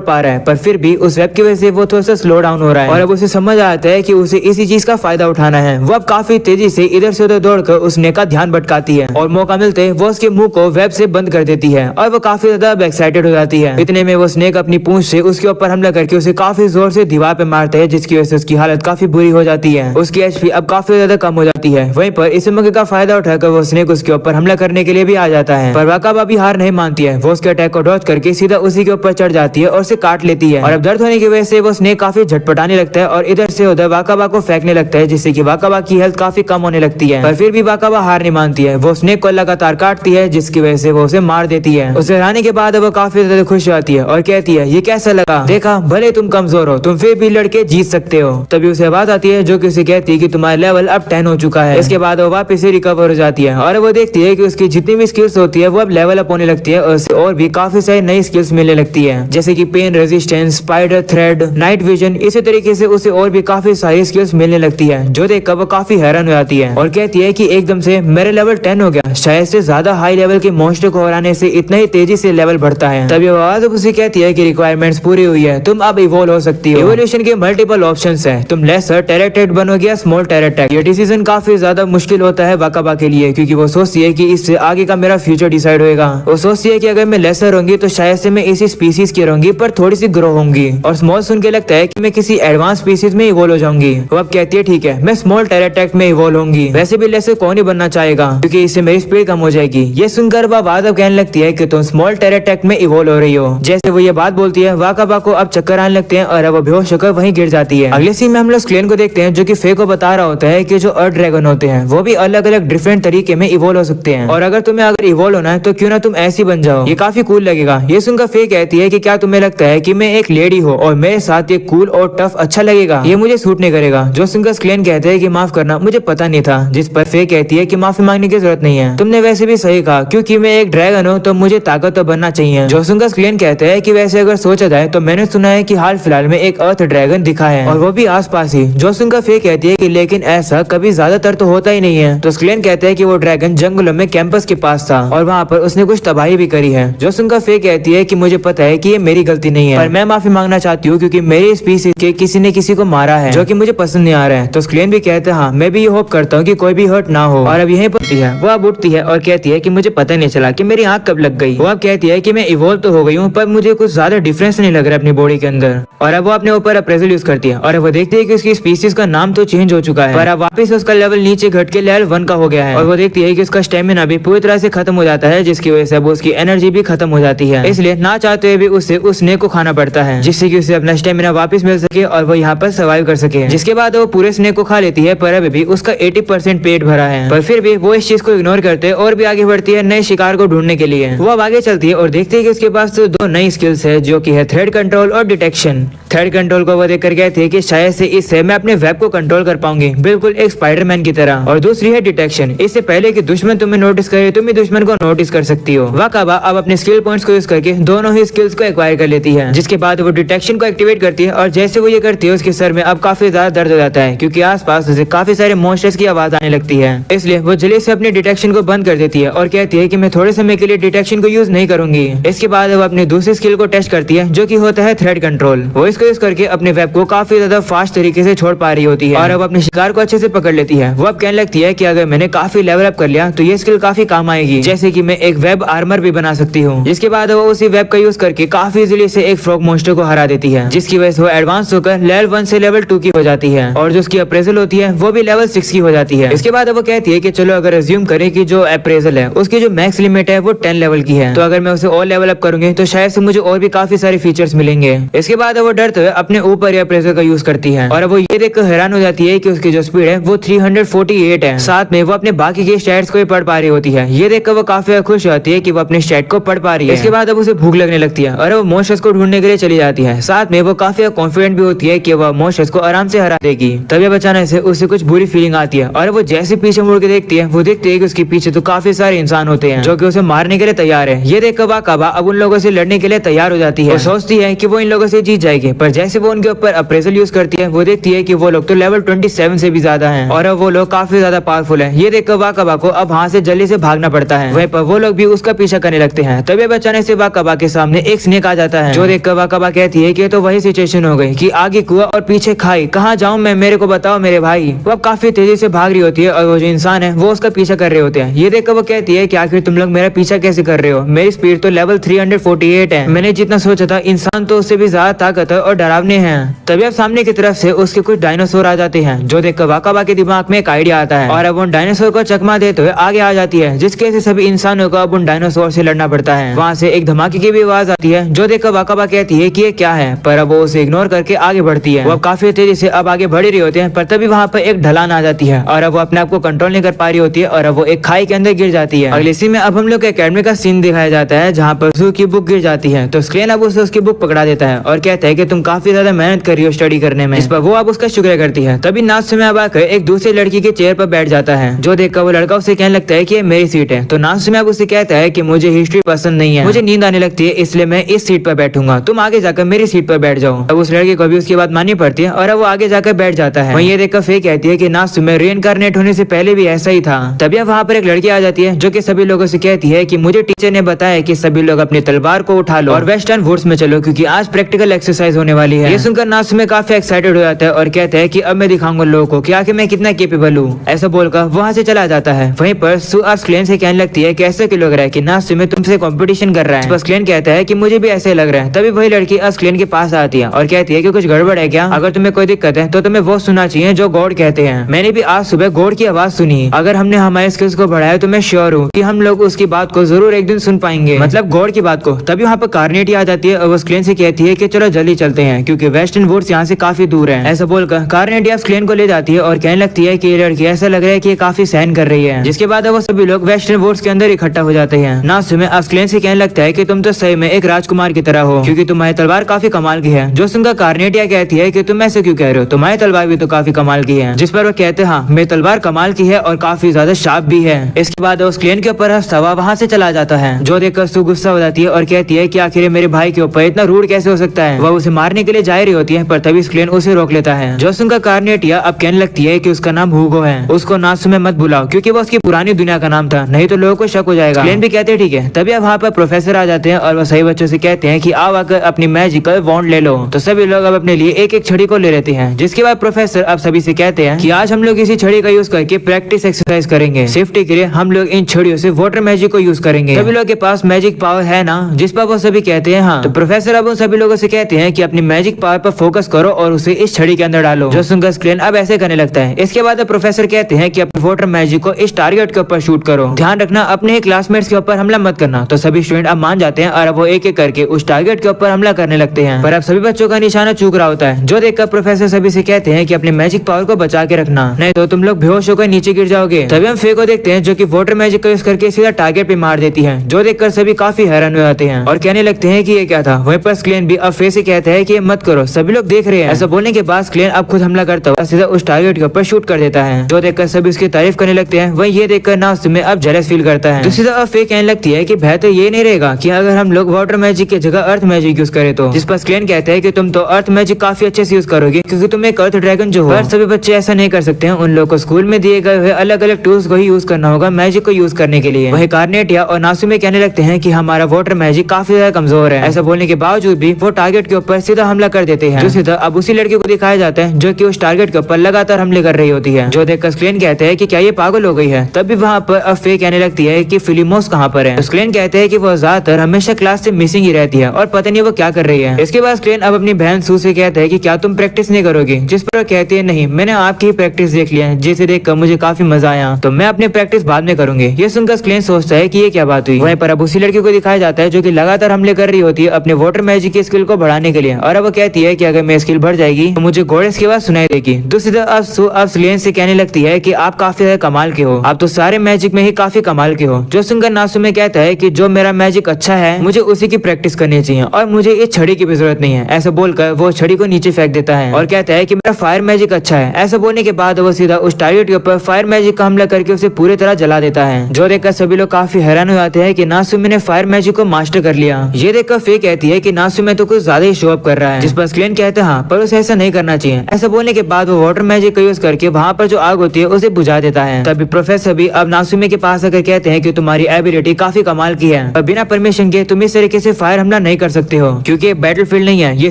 पा रहा है, पर फिर भी उस वेब की वजह से वो थोड़ा सा स्लो डाउन हो रहा है और अब उसे समझ आता है कि उसे इसी चीज का फायदा उठाना है। वो अब काफी तेजी से इधर से उधर दौड़कर उस स्नेक का ध्यान भटकाती है और मौका मिलते वो उसके मुंह को वेब से बंद कर देती है और वो काफी ज्यादा एक्साइटेड हो जाती है। इतने में वो स्नेक अपनी पूंछ से उसके ऊपर हमला करके उसे काफी जोर से दीवार पे मारता है, जिसकी वजह से उसकी हालत काफी बुरी हो जाती है। उसकी HP अब काफी ज्यादा कम हो जाती है। वहीं पर इस मौके का फायदा उठाकर वो स्नेक उसके ऊपर हमला करने के लिए भी आ जाता है, पर वाकाबा भी हार नहीं मानती है। वो उसके अटैक को डॉज करके सीधा उसी के ऊपर चढ़ जाती है और उसे काट लेती है और अब दर्द होने की वजह से वो स्नेक काफी झटपटाने लगता है और इधर से उधर वाकाबा को फेंकने लगता है, जिससे कि वाकाबा की हेल्थ काफी कम होने लगती है। पर फिर भी वाकाबा हार नहीं मानती है। वो स्नेक को लगातार काटती है, जिसकी वजह से वो उसे मार देती है। उसे हराने के बाद वो काफी ज्यादा खुश होती है और कहती है ये कैसा लगा, देखा भले तुम कमजोर हो तुम फिर भी लड़के जीत सकते हो। तभी उसे आवाज आती है जो कि उसे कहती है कि तुम्हारा लेवल अब 10 हो चुका है। इसके बाद वो वापस से रिकवर हो जाती है और वो देखती है कि उसकी जितनी भी स्किल्स होती है वो अब लेवल अप होने लगती है और उसे और भी काफी सारी नई स्किल्स मिलने लगती है, जैसे कि pain resistance, spider thread, night vision. इसी तरीके से उसे और भी काफी सारी स्किल्स मिलने लगती है, जो देखकर वो काफी हैरान हो जाती है और कहती है कि एकदम से मेरे लेवल 10 हो गया, शायद से ज्यादा हाई लेवल के मॉन्स्टर को हराने से इतना ही तेजी से लेवल बढ़ता है। तभी वो आवाज उसे कहती है कि रिक्वायरमेंट्स पूरी हुई है, तुम अब इवॉल्व हो सकती हो। इवोल्यूशन के मल्टीपल ऑप्शंस हैं, तुम लेसर टेरेटेड बनोगे या स्मॉल टेरेटेड। ये डिसीजन काफी ज्यादा मुश्किल होता है वाकाबा के लिए, क्योंकि वो सोचती है कि इससे आगे का मेरा फ्यूचर डिसाइड होएगा। वो सोचती है कि अगर मैं लेसर होंगी तो शायद से मैं इसी स्पीसीज की रहूंगी पर थोड़ी सी ग्रो होंगी, और स्मॉल सुन के लगता है कि मैं किसी एडवांस स्पीसीज में इवॉल्व हो जाऊंगी। वो अब कहती है ठीक है मैं स्मॉल टेरेटेड में इवॉल्व होंगी। वैसे भी लेसर कौन ही बनना चाहेगा क्योंकि इससे मेरी स्पीड कम हो जाएगी। ये सुनकर वह बाद अब कहने लगती है कि तुम स्मॉल टेरेटेड में इवॉल्व हो रही हो। जैसे वो ये बात बोलती है वाकाबा को अब चक्कर आने लगते हैं और वो बेहोश होकर वहीं गिर जाती है। अगले सीन में हम लोग स्क्लेन को देखते हैं जो कि फे को बता रहा होता है कि जो अर्थ ड्रैगन होते हैं वो भी अलग अलग डिफरेंट तरीके में इवॉल्व हो सकते हैं, और अगर तुम्हें अगर इवॉल्व होना है तो क्यों ना तुम ऐसी बन जाओ, ये काफी कूल लगेगा। ये सुनकर फे कहती है कि क्या तुम्हें लगता है कि मैं एक लेडी हूँ और मेरे साथ ये कूल और टफ अच्छा लगेगा, ये मुझे सूट नहीं करेगा। जो सुनकर स्क्लेन कहते हैं कि माफ करना मुझे पता नहीं था, जिस पर फे कहती है कि माफी मांगने की जरूरत नहीं है, तुमने वैसे भी सही कहा क्योंकि मैं एक ड्रैगन हूँ तो मुझे ताकत तो बनना चाहिए। जो सुनकर स्क्लेन कहते हैं कि वैसे अगर सोचा जाए तो मैंने सुना है कि हाल फिलहाल में एक अर्थ ड्रैगन दिखा है और वो भी आसपास ही। जो सुनकर फे कहती है कि लेकिन ऐसा कभी ज्यादातर तो होता ही नहीं है। तो स्क्लेन कहते हैं कि वो ड्रैगन जंगलों में कैंपस के पास था और वहाँ पर उसने कुछ तबाही भी करी है। जो सुनकर का फे कहती है कि मुझे पता है कि ये मेरी गलती नहीं है, पर मैं माफी मांगना चाहती हूँ क्योंकि मेरी स्पीसीज के किसी ने किसी को मारा है जो कि मुझे पसंद नहीं आ रहा है। तो स्क्लेन भी कहते हैं हाँ मैं भी ये होप करता हूँ कि कोई भी हर्ट ना हो। और अब यहीं पर है वो अब उठती है और कहती है कि मुझे पता नहीं चला कि मेरी आंख कब लग गई। वो अब कहती है कि मैं इवॉल्व तो हो गई हूँ पर मुझे कुछ ज्यादा डिफरेंस नहीं लग रहा है अपनी बॉडी के अंदर। और अब वो अपने ऊपर अप्रेजल यूज करती है और वो देखती है कि उसकी स्पीसीज का नाम तो चेंज हो चुका है पर अब वापस उसका लेवल नीचे घट के लेवल 1 का हो गया है। और वो देखती है कि उसका स्टेमिना भी पूरी तरह से खत्म हो जाता है जिसकी वजह से अब उसकी एनर्जी भी खत्म हो जाती है। इसलिए ना चाहते हुए भी उसे उस स्नेक को खाना पड़ता है जिससे कि उसे अपना स्टेमिना वापस मिल सके और वो यहाँ पर सर्वाइव कर सके। जिसके बाद वो पूरे स्नेक को खा लेती है पर अभी भी उसका 80% पेट भरा है। पर फिर भी वो इस चीज को इग्नोर करते और भी आगे बढ़ती है नए शिकार को ढूंढने के लिए। वो अब आगे चलती है और देखती है कि उसके पास तो 2 नई स्किल्स है जो कि है थ्रेड कंट्रोल और डिटेक्शन। थ्रेड कंट्रोल को वो देखकर कहती है कि शायद से इससे मैं अपने वेब को कंट्रोल कर पाऊंगी बिल्कुल एक स्पाइडरमैन की तरह। और दूसरी है डिटेक्शन, इससे पहले कि दुश्मन तुम्हें नोटिस करे तुम ही दुश्मन को नोटिस कर सकती हो। वाकाबा अब अपने स्किल पॉइंट्स को यूज करके दोनों ही स्किल्स को एक्वायर कर लेती है। जिसके बाद वो डिटेक्शन को एक्टिवेट करती है और जैसे वो ये करती है उसके सर में अब काफी ज्यादा दर्द हो जाता है क्योंकि आसपास उसे काफी सारे मॉन्स्टर्स की आवाज आने लगती है। इसलिए वो जल्दी से अपने डिटेक्शन को बंद कर देती है और कहती है कि मैं थोड़े समय के लिए डिटेक्शन को यूज नहीं करूंगी। इसके बाद वो अपनी दूसरी स्किल को टेस्ट करती है जो कि होता है थ्रेड कंट्रोल। वो इसको यूज करके अपने वेब को काफी ज्यादा फास्ट तरीके से छोड़ पा रही होती है और अब अपने शिकार को अच्छे से पकड़ लेती है। वो अब कहने लगती है कि अगर मैंने काफी लेवल अप कर लिया तो ये स्किल काफी काम आएगी, जैसे कि मैं एक वेब आर्मर भी बना सकती हूँ। जिसके बाद वो उसी वेब का यूज करके काफी इजीली से एक फ्रॉग मॉन्स्टर को हरा देती है जिसकी वजह से वो एडवांस होकर लेवल 1 से लेवल 2 की हो जाती है और जो उसकी अप्रेजल होती है वो भी लेवल 6 की हो जाती है। इसके बाद वो कहती है कि चलो अगर अज्यूम करें कि जो अप्रेजल है उसकी जो मैक्स लिमिट है वो 10 लेवल की है तो अगर मैं उसे और लेवल अप करूंगी तो शायद से मुझे और भी काफी सारे फीचर्स मिलेंगे। इसके बाद वो डरते हुए अपने ऊपर ही अप्रेजल का यूज करती है और वो ये देखकर हैरान हो जाती है कि उसकी जो स्पीड है वो 348 है। साथ में वो अपने बाकी के स्टैट्स को भी पढ़ पा रही होती है। ये देखकर वो काफी खुश होती है कि वो अपने स्टैट को पढ़ पा रही है। इसके बाद अब उसे भूख लगने लगती है और वो मॉन्स्टर्स को ढूंढने के लिए चली जाती है। साथ में वो काफी कॉन्फिडेंट भी होती है कि वह मॉन्स्टर्स को आराम से हरा देगी। तभी अचानक से उसे कुछ बुरी फीलिंग आती है और वो जैसे पीछे मुड़ के देखती है वो देखती है कि उसके पीछे तो काफी सारे इंसान होते हैं जो कि उसे मारने के लिए तैयार है। ये देखकर वाकाबा अब उन लोगों से लड़ने के लिए तैयार हो जाती है। वो सोचती है कि वो इन लोगों से जीत जाएगी पर जैसे वो उनके ऊपर अप्रेजल यूज करती है वो देखती है कि वो लोग तो लेवल 27 से भी ज्यादा हैं और अब वो लोग काफी ज्यादा पावरफुल हैं। ये देखकर वाकाबा को अब वहाँ से जल्दी से भागना पड़ता है। वहीं पर वो लोग भी उसका पीछा करने लगते हैं। तभी अचानक से वाकाबा के सामने एक स्नेक आ जाता है जो देखकर वाकाबा कहती है कि तो वही सिचुएशन हो गई कि आगे कुआं और पीछे खाई, कहाँ जाऊँ मैं, मेरे को बताओ मेरे भाई। वो अब काफी तेजी से भाग रही होती है और वो जो इंसान है वो उसका पीछा कर रहे होते हैं। ये देखकर वो कहती है कि आखिर तुम लोग मेरा पीछा कैसे कर रहे हो, मेरी स्पीड तो लेवल 348 है, मैंने जितना सोचा था इंसान तो उससे भी ज्यादा ताकतवर और डरावने हैं। तभी अब सामने की तरफ से उसके कुछ डायनासोर आ जाते हैं जो देखकर वाकाबा के दिमाग में एक आइडिया आता है और अब उन डायनासोर को चकमा देते हुए आगे आ जाती है जिसके से सभी इंसानों को अब उन डायनासोर से लड़ना पड़ता है। वहाँ से एक धमाके की भी आवाज आती है जो देखकर वाकाबा कहती है कि ये क्या है, पर अब वो उसे इग्नोर करके आगे बढ़ती है। वो अब काफी तेजी से अब आगे बढ़ रही होती है पर तभी वहाँ पर एक ढलान आ जाती है और अब वो अपने आप को कंट्रोल नहीं कर पा रही होती है और अब वो एक खाई के अंदर गिर जाती है। अगले सीन में अब हम लोग के एकेडमी का सीन दिखाया जाता है जहाँ पर जू की बुक गिर जाती है तो स्क्लेन अब उसे उसकी बुक पकड़ा देता है और कहता है कि तुम काफी ज्यादा मेहनत कर रही हो स्टडी करने में। इस पर वो अब उसका शुक्रिया करती है। तभी नासुमे अब आकर एक दूसरी लड़की के चेयर पर बैठ जाता है जो देखकर वो लड़का उसे कहने लगता है कि ये मेरी सीट है। तो नासुमे अब उसे कहता है कि मुझे हिस्ट्री पसंद नहीं है, मुझे नींद आने लगती है इसलिए मैं इस सीट पर बैठूंगा, तुम आगे जाकर मेरी सीट पर बैठ जाओ। अब उस लड़के को भी उसकी बात माननी पड़ती है और अब वो आगे जाकर बैठ जाता है। वहीं ये देखकर फे कहती है कि नासुमे रीइंकार्नेट होने से पहले भी ऐसा ही था। तभी अब वहाँ पर एक लड़की आ जाती है जो कि सभी लोगों से कहती है कि मुझे टीचर ने बताया कि सभी लोग अपनी तलवार को उठा लो और वेस्टर्न वुड्स में चलो क्योंकि आज प्रैक्टिकल एक्सरसाइज होने वाली है। ये सुनकर नासुमे काफी एक्साइटेड हो जाता है और कहता है कि अब मैं दिखाऊंगा लोगों को कि आखिर मैं कितना केपेबल हूँ। ऐसा बोलकर वहाँ से चला जाता है। वहीं पर सू स्क्लेन से कहने लगती है कि ऐसे क्यों लग रहा है कि नासुमे तुमसे कंपटीशन कर रहा है। स्क्लेन कहता है कि मुझे भी ऐसे लग रहा है। तभी वही लड़की स्क्लेन के पास आती है और कहती है कि कुछ गड़बड़ है क्या, अगर तुम्हें कोई दिक्कत है तो तुम्हें वो सुनना चाहिए जो गॉड कहते हैं। मैंने भी आज सुबह गॉड की आवाज सुनी, अगर हमने हमारे स्किल्स को बढ़ाया तो मैं श्योर हूँ कि हम लोग उसकी बात को जरूर एक दिन सुन पाएंगे, मतलब गॉड की बात को। तभी वहाँ पर कार्नेटी आ जाती है और वो स्क्लेन से कहती है कि चलो जल्दी चलते हैं क्योंकि वेस्टर्न वुड्स यहाँ से काफी दूर है। ऐसा बोलकर कार्नेटी स्क्लेन को ले जाती है और कहने लगती है कि ये लड़की ऐसा लग रहा है कि ये काफी सहन कर रही है। जिसके बाद वो सभी लोग वेस्टर्न वुड्स के अंदर इकट्ठा हो जाते हैं। नासुमे स्क्लेन से कहने लगता है कि तुम तो सही में एक राजकुमार की तरह हो क्योंकि तुम्हारी तलवार काफी कमाल की है। जो सुनकर कार्नेटिया कहती है कि तुम ऐसे क्यों कह रहे हो, तुम्हारी तलवार भी तो काफी कमाल की है। जिस पर वो कहते हैं हाँ मेरी तलवार कमाल की है और काफी ज्यादा शार्प भी है। इसके बाद वो स्क्लेन के ऊपर हंसता हुआ वहाँ से चला जाता है जो देखकर सू गुस्सा हो जाती है और कहती है कि आखिर मेरे भाई के ऊपर इतना रूड कैसे हो सकता है, वह उसे मारने के लिए जा रही होती है, पर तभी स्क्लेन उसे रोक लेता है। जो सुनकर कार्नेटिया अब कहने लगती है कि उसका नाम हुगो है, उसको नासु में मत बुलाओ क्योंकि वो उसकी पुरानी दुनिया का नाम था, नहीं तो लोगों को शक हो जाएगा। स्क्लेन भी कहते हैं ठीक है। तभी अब वहाँ पर प्रोफेसर आ जाते हैं और वो सही बच्चों से कहते हैं कि आओ आकर अपनी मैजिकल वॉन्ड ले लो। तो सभी लोग अब अपने लिए एक एक छड़ी को ले लेते हैं, जिसके बाद प्रोफेसर अब सभी से कहते हैं कि आज हम लोग इसी छड़ी का यूज करके प्रैक्टिस एक्सरसाइज करेंगे। सेफ्टी के लिए हम लोग इन छड़ियों से वाटर मैजिक को यूज करेंगे। सभी लोग के पास मैजिक पावर है ना, जिस पर वो सभी कहते हैं हाँ। तो प्रोफेसर अब उन सभी लोगों से कहते हैं कि अपनी मैजिक पावर पर फोकस करो और उसे इस छड़ी के अंदर डालो। जो सुनकर स्क्लेन अब ऐसे करने लगता है। इसके बाद प्रोफेसर कहते हैं कि अपने वाटर मैजिक को इस टारगेट के ऊपर शूट करो, ध्यान रखना अपने ही क्लासमेट्स के ऊपर हमला मत करना। तो सभी स्टूडेंट अब मान जाते हैं और अब वो एक एक करके उस टारगेट के ऊपर हमला करने लगते हैं, पर अब सभी बच्चों का निशाना चूक रहा होता है। जो देखकर प्रोफेसर सभी से कहते हैं कि अपने मैजिक पावर को बचा के रखना, नहीं तो तुम लोग बेहोश होकर नीचे गिर जाओगे। तभी हम फे को देखते हैं जो कि वाटर मैजिक का यूज करके सीधा टारगेट पे मार देती है। जो देखकर सभी काफी हैरान हो जाते हैं और कहने लगते हैं कि ये क्या था। वहीं पर स्क्लेन भी अब फे से कहता है कि ये मत करो, सभी लोग देख रहे हैं। ऐसा बोलने के बाद स्क्लेन अब खुद हमला करता हुआ सीधा उस टारगेट के ऊपर शूट कर देता है। जो देखकर सभी उसकी तारीफ करने लगते हैं। वहीं ये देखकर नासु में अब जेलस फील करता है। दूसरी तरफ फे कहने लगती है कि बेहतर ये नहीं रहेगा कि अगर हम लोग वाटर मैजिक की जगह अर्थ मैजिक यूज करें तो। जिस पर स्क्लेन कहता है कि तुम तो अर्थ मैजिक काफी अच्छे से यूज करोगे क्योंकि तुम एक अर्थ ड्रैगन जो हो। पर सभी बच्चे ऐसा नहीं कर सकते हैं, उन लोगों को स्कूल में दिए गए हुए अलग अलग टूल्स को ही यूज करना होगा मैजिक को यूज करने के लिए। वही कार्नेटिया और नासु में कहने लगते हैं कि हमारा वाटर मैजिक काफी ज्यादा कमजोर है। ऐसा बोलने के बावजूद भी वो टारगेट के ऊपर सीधा हमला कर देते हैं। जो सीधा अब उसी लड़की को दिखाया जाता है जो कि उस टारगेट के ऊपर लगातार हमले कर रही होती है। जो देखकर स्क्लेन कहते हैं कि क्या ये पागल हो गई है। तब भी वहाँ पर अब फे कहने लगती है कि फिलिमोस कहाँ पर है। स्क्लेन कहते हैं कि वो ज्यादातर हमेशा क्लास से मिसिंग ही रहती है और पता नहीं वो क्या कर रही है। इसके बाद स्क्लेन अब अपनी बहन सू से कहता है कि क्या तुम प्रैक्टिस नहीं करोगी, जिस पर वो कहती है नहीं, मैंने आपकी प्रैक्टिस देख लिया है जिसे देखकर मुझे काफी मजा आया, तो मैं अपनी प्रैक्टिस बाद में करूंगी। ये सुनकर स्क्लेन सोचता है कि ये क्या बात हुई। वहीं पर अब उसी लड़की को दिखाया जाता है जो कि लगातार हमले कर रही होती है अपने वाटर मैजिक की स्किल को बढ़ाने के लिए, और अब वो कहती है कि अगर मेरी स्किल बढ़ जाएगी तो मुझे गोडेस की आवाज सुनाई देगी। दूसरी तरफ अब सू अब स्क्लेन से कहने लगती है कि आप काफी ज्यादा कमाल के हो, आप तो सारे मैजिक में ही काफी कमाल के हो। जो सुनकर नासु में कहता है कि जो मेरा मैजिक अच्छा है मुझे उसी की प्रैक्टिस करनी चाहिए और मुझे इस छड़ी की भी जरूरत नहीं है। ऐसा बोलकर वो छड़ी को नीचे फेंक देता है और कहता है कि मेरा फायर मैजिक अच्छा है। ऐसा बोलने के बाद वो सीधा उस टारगेट के ऊपर फायर मैजिक का हमला करके उसे पूरी तरह जला देता है। जो देखकर सभी लोग काफी हैरान हो जाते हैं कि नासुमे ने फायर मैजिक को मास्टर कर लिया। ये देखकर फे कहती है कि नासुमे तो कुछ ज्यादा ही शो अप कर रहा है, जिस पर स्क्लेन कहते हैं हाँ, पर उसे ऐसा नहीं करना चाहिए। ऐसा बोलने के बाद वो वाटर मैजिक का यूज करके वहाँ पर जो आग होती है उसे बुझा देता है। तभी प्रोफेसर भी अब नासुमे के पास आकर कहते हैं कि तुम्हारी एबिलिटी काफी कमाल की है, पर बिना परमिशन के तुम इस तरीके से फायर हमला नहीं कर सकते हो क्योंकि बैटलफील्ड नहीं है, ये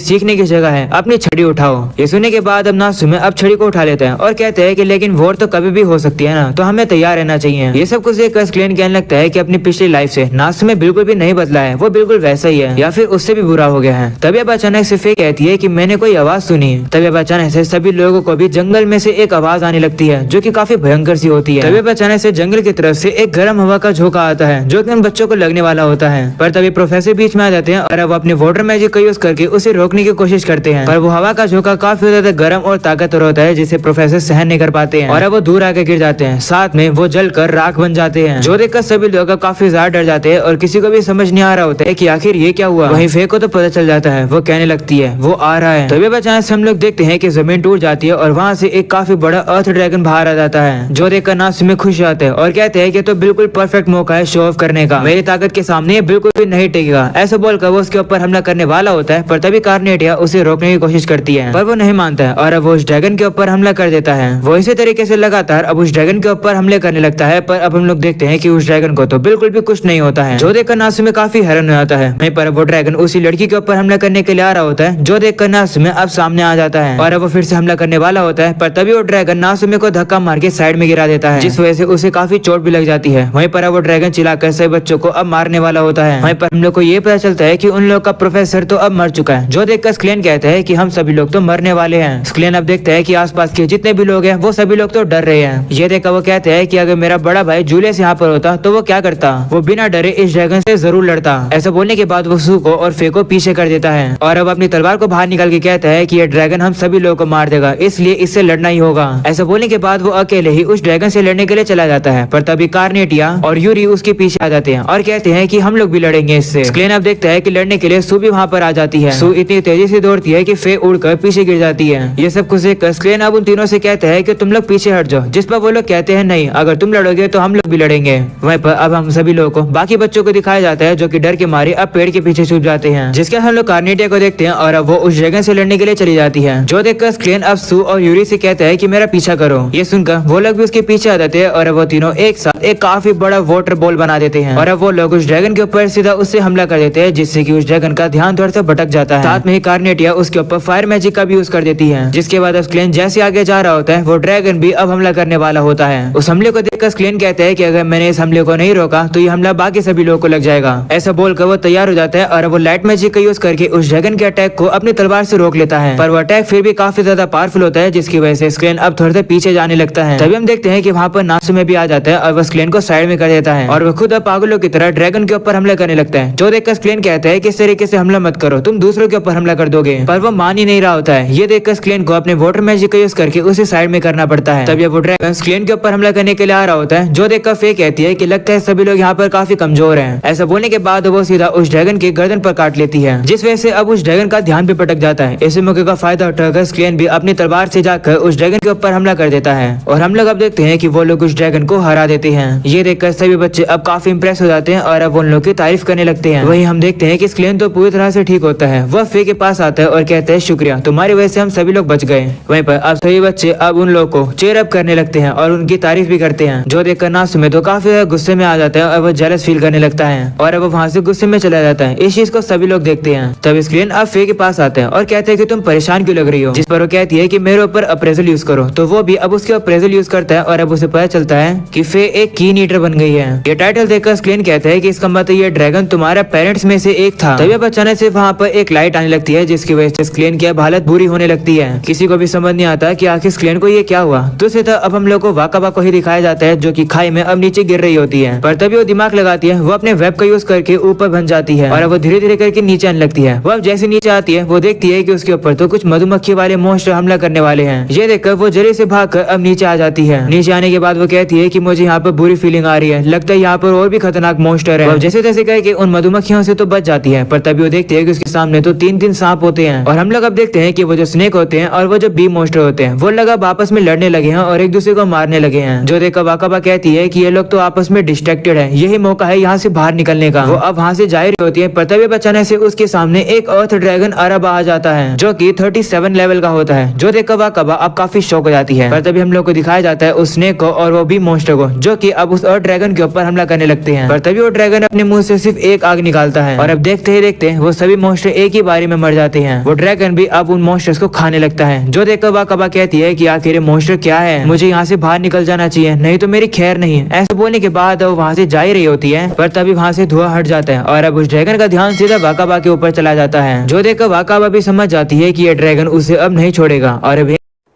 सीखने की जगह है, अपनी छड़ी उठाओ। ये सुनने के बाद अब नासुमे अब छड़ी को उठा लेता है और कहते हैं कि लेकिन वॉर तो कभी भी हो सकती है ना, तो हमें तैयार रहना चाहिए। ये सब कुछ देखकर स्क्लेन कहने लगता है कि अपनी पिछली लाइफ से नासुमे बिल्कुल भी नहीं बदला है, वो बिल्कुल वैसा ही है या फिर उससे भी बुरा हो गया है। तभी अब अचानक से फे कहती है कि मैंने कोई आवाज सुनी। तभी अब अचानक से सभी लोगों को भी जंगल में से एक आवाज आने लगती है जो कि काफी भयंकर सी होती है। तभी अब अचानक से जंगल की तरफ से एक गर्म हवा का झोंका आता है जो कि उन बच्चों को लगने वाला होता है, पर तभी प्रोफेसर बीच में आ जाते हैं और अब अपने वाटर मैजिक का यूज करके उसे रोकने की कोशिश करते हैं, पर वो हवा का झोंका काफी ज्यादा गर्म और ताकतवर होता है जिसे प्रोफेसर सहन नहीं कर पाते हैं और अब वो दूर आके गिर जाते हैं, साथ में वो जलकर राख बन जाते हैं। जो देखकर सभी लोग काफी ज्यादा डर जाते हैं और किसी को भी समझ नहीं आ रहा होता है कि आखिर ये क्या हुआ। वहीं फे को तो पता चल जाता है, वो कहने लगती है वो आ रहा है। तभी अचानक से हम लोग देखते हैं कि जमीन टूट जाती है और वहाँ से एक काफी बड़ा अर्थ ड्रैगन बाहर आ जाता है। जो देखकर नासुमे खुश जाते हैं और कहते हैं कि तो बिल्कुल परफेक्ट मौका है शो ऑफ करने का, मेरी ताकत के सामने ये बिल्कुल भी नहीं टिकेगा। ऐसा बोलकर वो उसके ऊपर हमला करने वाला होता है, पर तभी कार्नेटिया उसे रोकने की कोशिश करती है, पर वो नहीं मानता है और अब वो उस ड्रैगन के ऊपर हमला कर देता है। वो इसी तरीके से लगातार अब उस ड्रैगन के ऊपर हमले करने लगता है, पर अब हम लोग देखते हैं कि उस ड्रैगन को तो बिल्कुल भी कुछ नहीं होता है। जो देखकर नासुमे काफी हैरान हो जाता है। वहीं पर वो ड्रैगन उसी लड़की के ऊपर हमला करने के लिए आ रहा होता है। जो देखकर नासुमे अब सामने आ जाता है और अब वो फिर से हमला करने वाला होता है, पर तभी वो ड्रैगन नासुमे को धक्का मार के साइड में गिरा देता है, जिस वजह से उसे काफी चोट भी लग जाती है। वहीं पर वो ड्रैगन चिल्लाकर सभी बच्चों को अब मारने वाला होता है। वहीं पर हम लोग को ये पता चलता है कि उन लोग का प्रोफेसर तो अब मर चुका है। जो देखकर स्क्लेन कहता है कि हम सभी लोग तो मरने वाले हैं। स्क्लेन अब देखता है कि आसपास के जितने भी लोग हैं वो सभी लोग तो डर रहे हैं। ये देखकर वो कहते हैं कि अगर मेरा बड़ा भाई जूलियस यहाँ पर होता तो वो क्या करता, वो बिना डरे इस ड्रैगन से जरूर लड़ता। ऐसा बोलने के बाद वो सू को और फे को पीछे कर देता है और अब अपनी तलवार को बाहर निकाल के कहता है कि ये ड्रैगन हम सभी लोगों को मार देगा, इसलिए इससे लड़ना ही होगा। ऐसा बोलने के बाद वो अकेले ही उस ड्रैगन से लड़ने के लिए चला जाता है, पर तभी कार्नेटिया और यूरी उसके पीछे आ जाते हैं और कहते हैं कि हम लोग भी लड़ेंगे इससे। स्क्लेन अब देखता है कि लड़ने के लिए सू भी वहाँ पर आ जाती है। सू इतनी तेजी से दौड़ती है कि फे उड़कर पीछे गिर जाती है। ये सब कुछ देखकर स्क्लेन अब उन तीनों से कहता है कि तुम लोग पीछे हट जाओ, जिस पर वो लोग कहते हैं नहीं, अगर तुम लड़ोगे तो हम लोग भी लड़ेंगे। वहीं पर अब हम सभी लोगों को बाकी बच्चों को दिखाया जाता है जो कि डर के मारे अब पेड़ के पीछे छुप जाते हैं, जिसके हम लोग कार्नेटिया को देखते देखते हैं और अब वो उस ड्रैगन से लड़ने के लिए चली जाती है, जो देखकर स्क्लेन अब सू और यूरी से कहता है कि मेरा पीछा करो। ये सुनकर वो लोग भी उसके पीछे आ जाते हैं और अब वो तीनों एक साथ एक काफी बड़ा वाटर बॉल बना देते हैं और अब वो लोग उस ड्रैगन के ऊपर सीधा उससे हमला कर देते हैं, जिससे कि उस ड्रैगन का ध्यान थोड़ा सा भटक जाता है। साथ में ही कार्नेटिया उसके ऊपर फायर मैजिक का भी यूज कर देती है, जिसके बाद स्क्लेन जैसे आगे जा रहा होता है वो ड्रैगन भी अब हमला करने वाला होता है। उस हमले को देखकर स्क्लेन कहता है कि अगर मैंने इस हमले को नहीं रोका तो ये हमला बाकी सभी लोगों को लग जाएगा। ऐसा बोलकर वो तैयार हो जाता है और वो लाइट मैजिक का यूज करके उस ड्रैगन के अटैक को अपनी तलवार से रोक लेता है, पर वो अटैक फिर भी काफी ज्यादा पावरफुल होता है, जिसकी वजह से स्क्लेन अब थोड़े से पीछे जाने लगता है। तभी हम देखते हैं कि वहाँ पर नासु में भी आ जाता है और वो स्क्लेन को साइड में कर देता है और वो खुद अब पागलों की तरह ड्रैगन के ऊपर हमला करने लगता है, जो देखकर स्क्लेन कहता है कि इस तरीके से हमला मत करो, तुम दूसरों के ऊपर हमला कर दोगे, पर वो मान ही नहीं रहा होता है। ये देखकर स्क्लेन को अपने वाटर मैजिक का यूज करके उसे साइड में करना पड़ता है। तब वो ड्रैगन स्क्लेन के ऊपर हमला करने के लिए आ रहा होता है, जो देखकर फे कहती है कि लगता है सभी लोग यहाँ पर काफी कमजोर हैं। ऐसा बोलने के बाद वो सीधा उस ड्रैगन की गर्दन पर काट लेती है, जिस वजह से अब उस ड्रैगन का ध्यान भी भटक जाता है। इसी मौके का फायदा उठाकर स्क्लेन भी अपनी तलवार से जाकर उस ड्रैगन के ऊपर हमला कर देता है और हम लोग अब देखते हैं कि वो लोग उस ड्रैगन को हरा देते हैं। ये देखकर सभी बच्चे अब काफी इंप्रेस हो जाते हैं और अब उन लोग की तारीफ करने लगते हैं। वहीं हम देखते हैं कि स्क्लेन तो पूरी तरह से ठीक होता है, वह फे के पास आता है और कहता है शुक्रिया, तुम्हारी वजह से हम सभी लोग बच गए। वहीं पर अब सभी बच्चे अब उन लोगों को चेयर अप करने लगते हैं और उनकी तारीफ भी करते हैं, जो देखकर नासु में तो काफी ज्यादा गुस्से में आ जाता है और वो जेलस फील करने लगता है और अब वो वहाँ से गुस्से में चला जाता है। इस चीज को सभी लोग देखते हैं। तब स्क्लेन अब फे के पास आता है और कहते हैं कि तुम परेशान क्यों लग रही हो, जिस पर वो कहती है कि मेरे ऊपर अप्रेजल यूज करो, तो वो भी अब उसके अप्रेजल यूज करता है और अब उसे पता चलता है कि फे एक कीन ईटर बन गई है। ये टाइटल देखकर स्क्लेन कहता है कि इसका मतलब ये ड्रैगन तुम्हारे पेरेंट्स में से एक था। तभी अचानक से वहाँ पर एक लाइट आने लगती है, जिसकी वजह से स्क्लेन की अब हालत बुरी होने लगती है। किसी को भी समझ नहीं आता कि आखिर स्क्लेन को ये क्या हुआ। दूसरी तरफ अब हम लोग को वाकाबा को ही दिखाया जाता है, जो कि खाई में अब नीचे गिर रही होती है, पर तभी वो दिमाग लगाती है, वो अपने वेब का यूज करके ऊपर बन जाती है और वो धीरे धीरे करके नीचे आने लगती है। वो अब जैसे नीचे आती है वो देखती है कि उसके ऊपर तो कुछ मधुमक्खी वाले मॉन्स्टर हमला करने वाले हैं। ये देखकर वो जल्दी से भागकर अब नीचे आ जाती है। नीचे आने के बाद वो कहती है कि मुझे यहाँ पर बुरी फीलिंग आ रही है, लगता है यहाँ पर और भी खतरनाक मॉन्स्टर है। जैसे तैसे कह के उन मधुमक्खियों से तो बच जाती है, पर तभी वो देखती है कि उसके सामने तो तीन सांप होते हैं और हम लोग अब देखते हैं कि वो जो स्नेक होते हैं और वो जो बी मॉन्स्टर होते हैं वो लोग अब आपस में लड़ने लगे हैं और एक दूसरे को मारने लगे हैं। जो देखकर वाकाबा कहती है कि ये लोग तो आपस में डिस्ट्रैक्टेड है, यही मौका है यहाँ से बाहर निकलने का। वो अब वहाँ से जा रही होती है, पर तभी अचानक से उसके सामने एक अर्थ ड्रैगन अरब आ जाता है, जो कि 37 लेवल का होता है। जो देखकर वाकाबा अब काफी शौक हो जाती है, पर तभी हम लोग को दिखाया जाता है उस स्नेक को और वो भी मॉन्स्टर को, जो कि अब उस अर्थ ड्रैगन के ऊपर हमला करने लगते हैं। पर तभी वो ड्रैगन अपने मुंह से सिर्फ एक आग निकालता है और अब देखते ही देखते वो सभी मॉन्स्टर एक ही बारी में मर जाते हैं। वो ड्रैगन भी अब उन मॉन्स्टर्स को खाने लगता है। जो देखकर वाकाबा कहती है कि आखिर मॉन्स्टर क्या है, मुझे यहाँ से बाहर निकल जाना चाहिए, नहीं तो मेरी खैर नहीं है। ऐसा बोलने के बाद वो वहाँ से जा ही रही होती है, पर तभी वहाँ से धुआं हट जाता है और अब उस ड्रैगन का ध्यान सीधा वाकाबा के ऊपर चला जाता है। जो देखकर वाकाबा भी समझ जाती है कि ये ड्रैगन उसे अब नहीं छोड़ेगा। और अब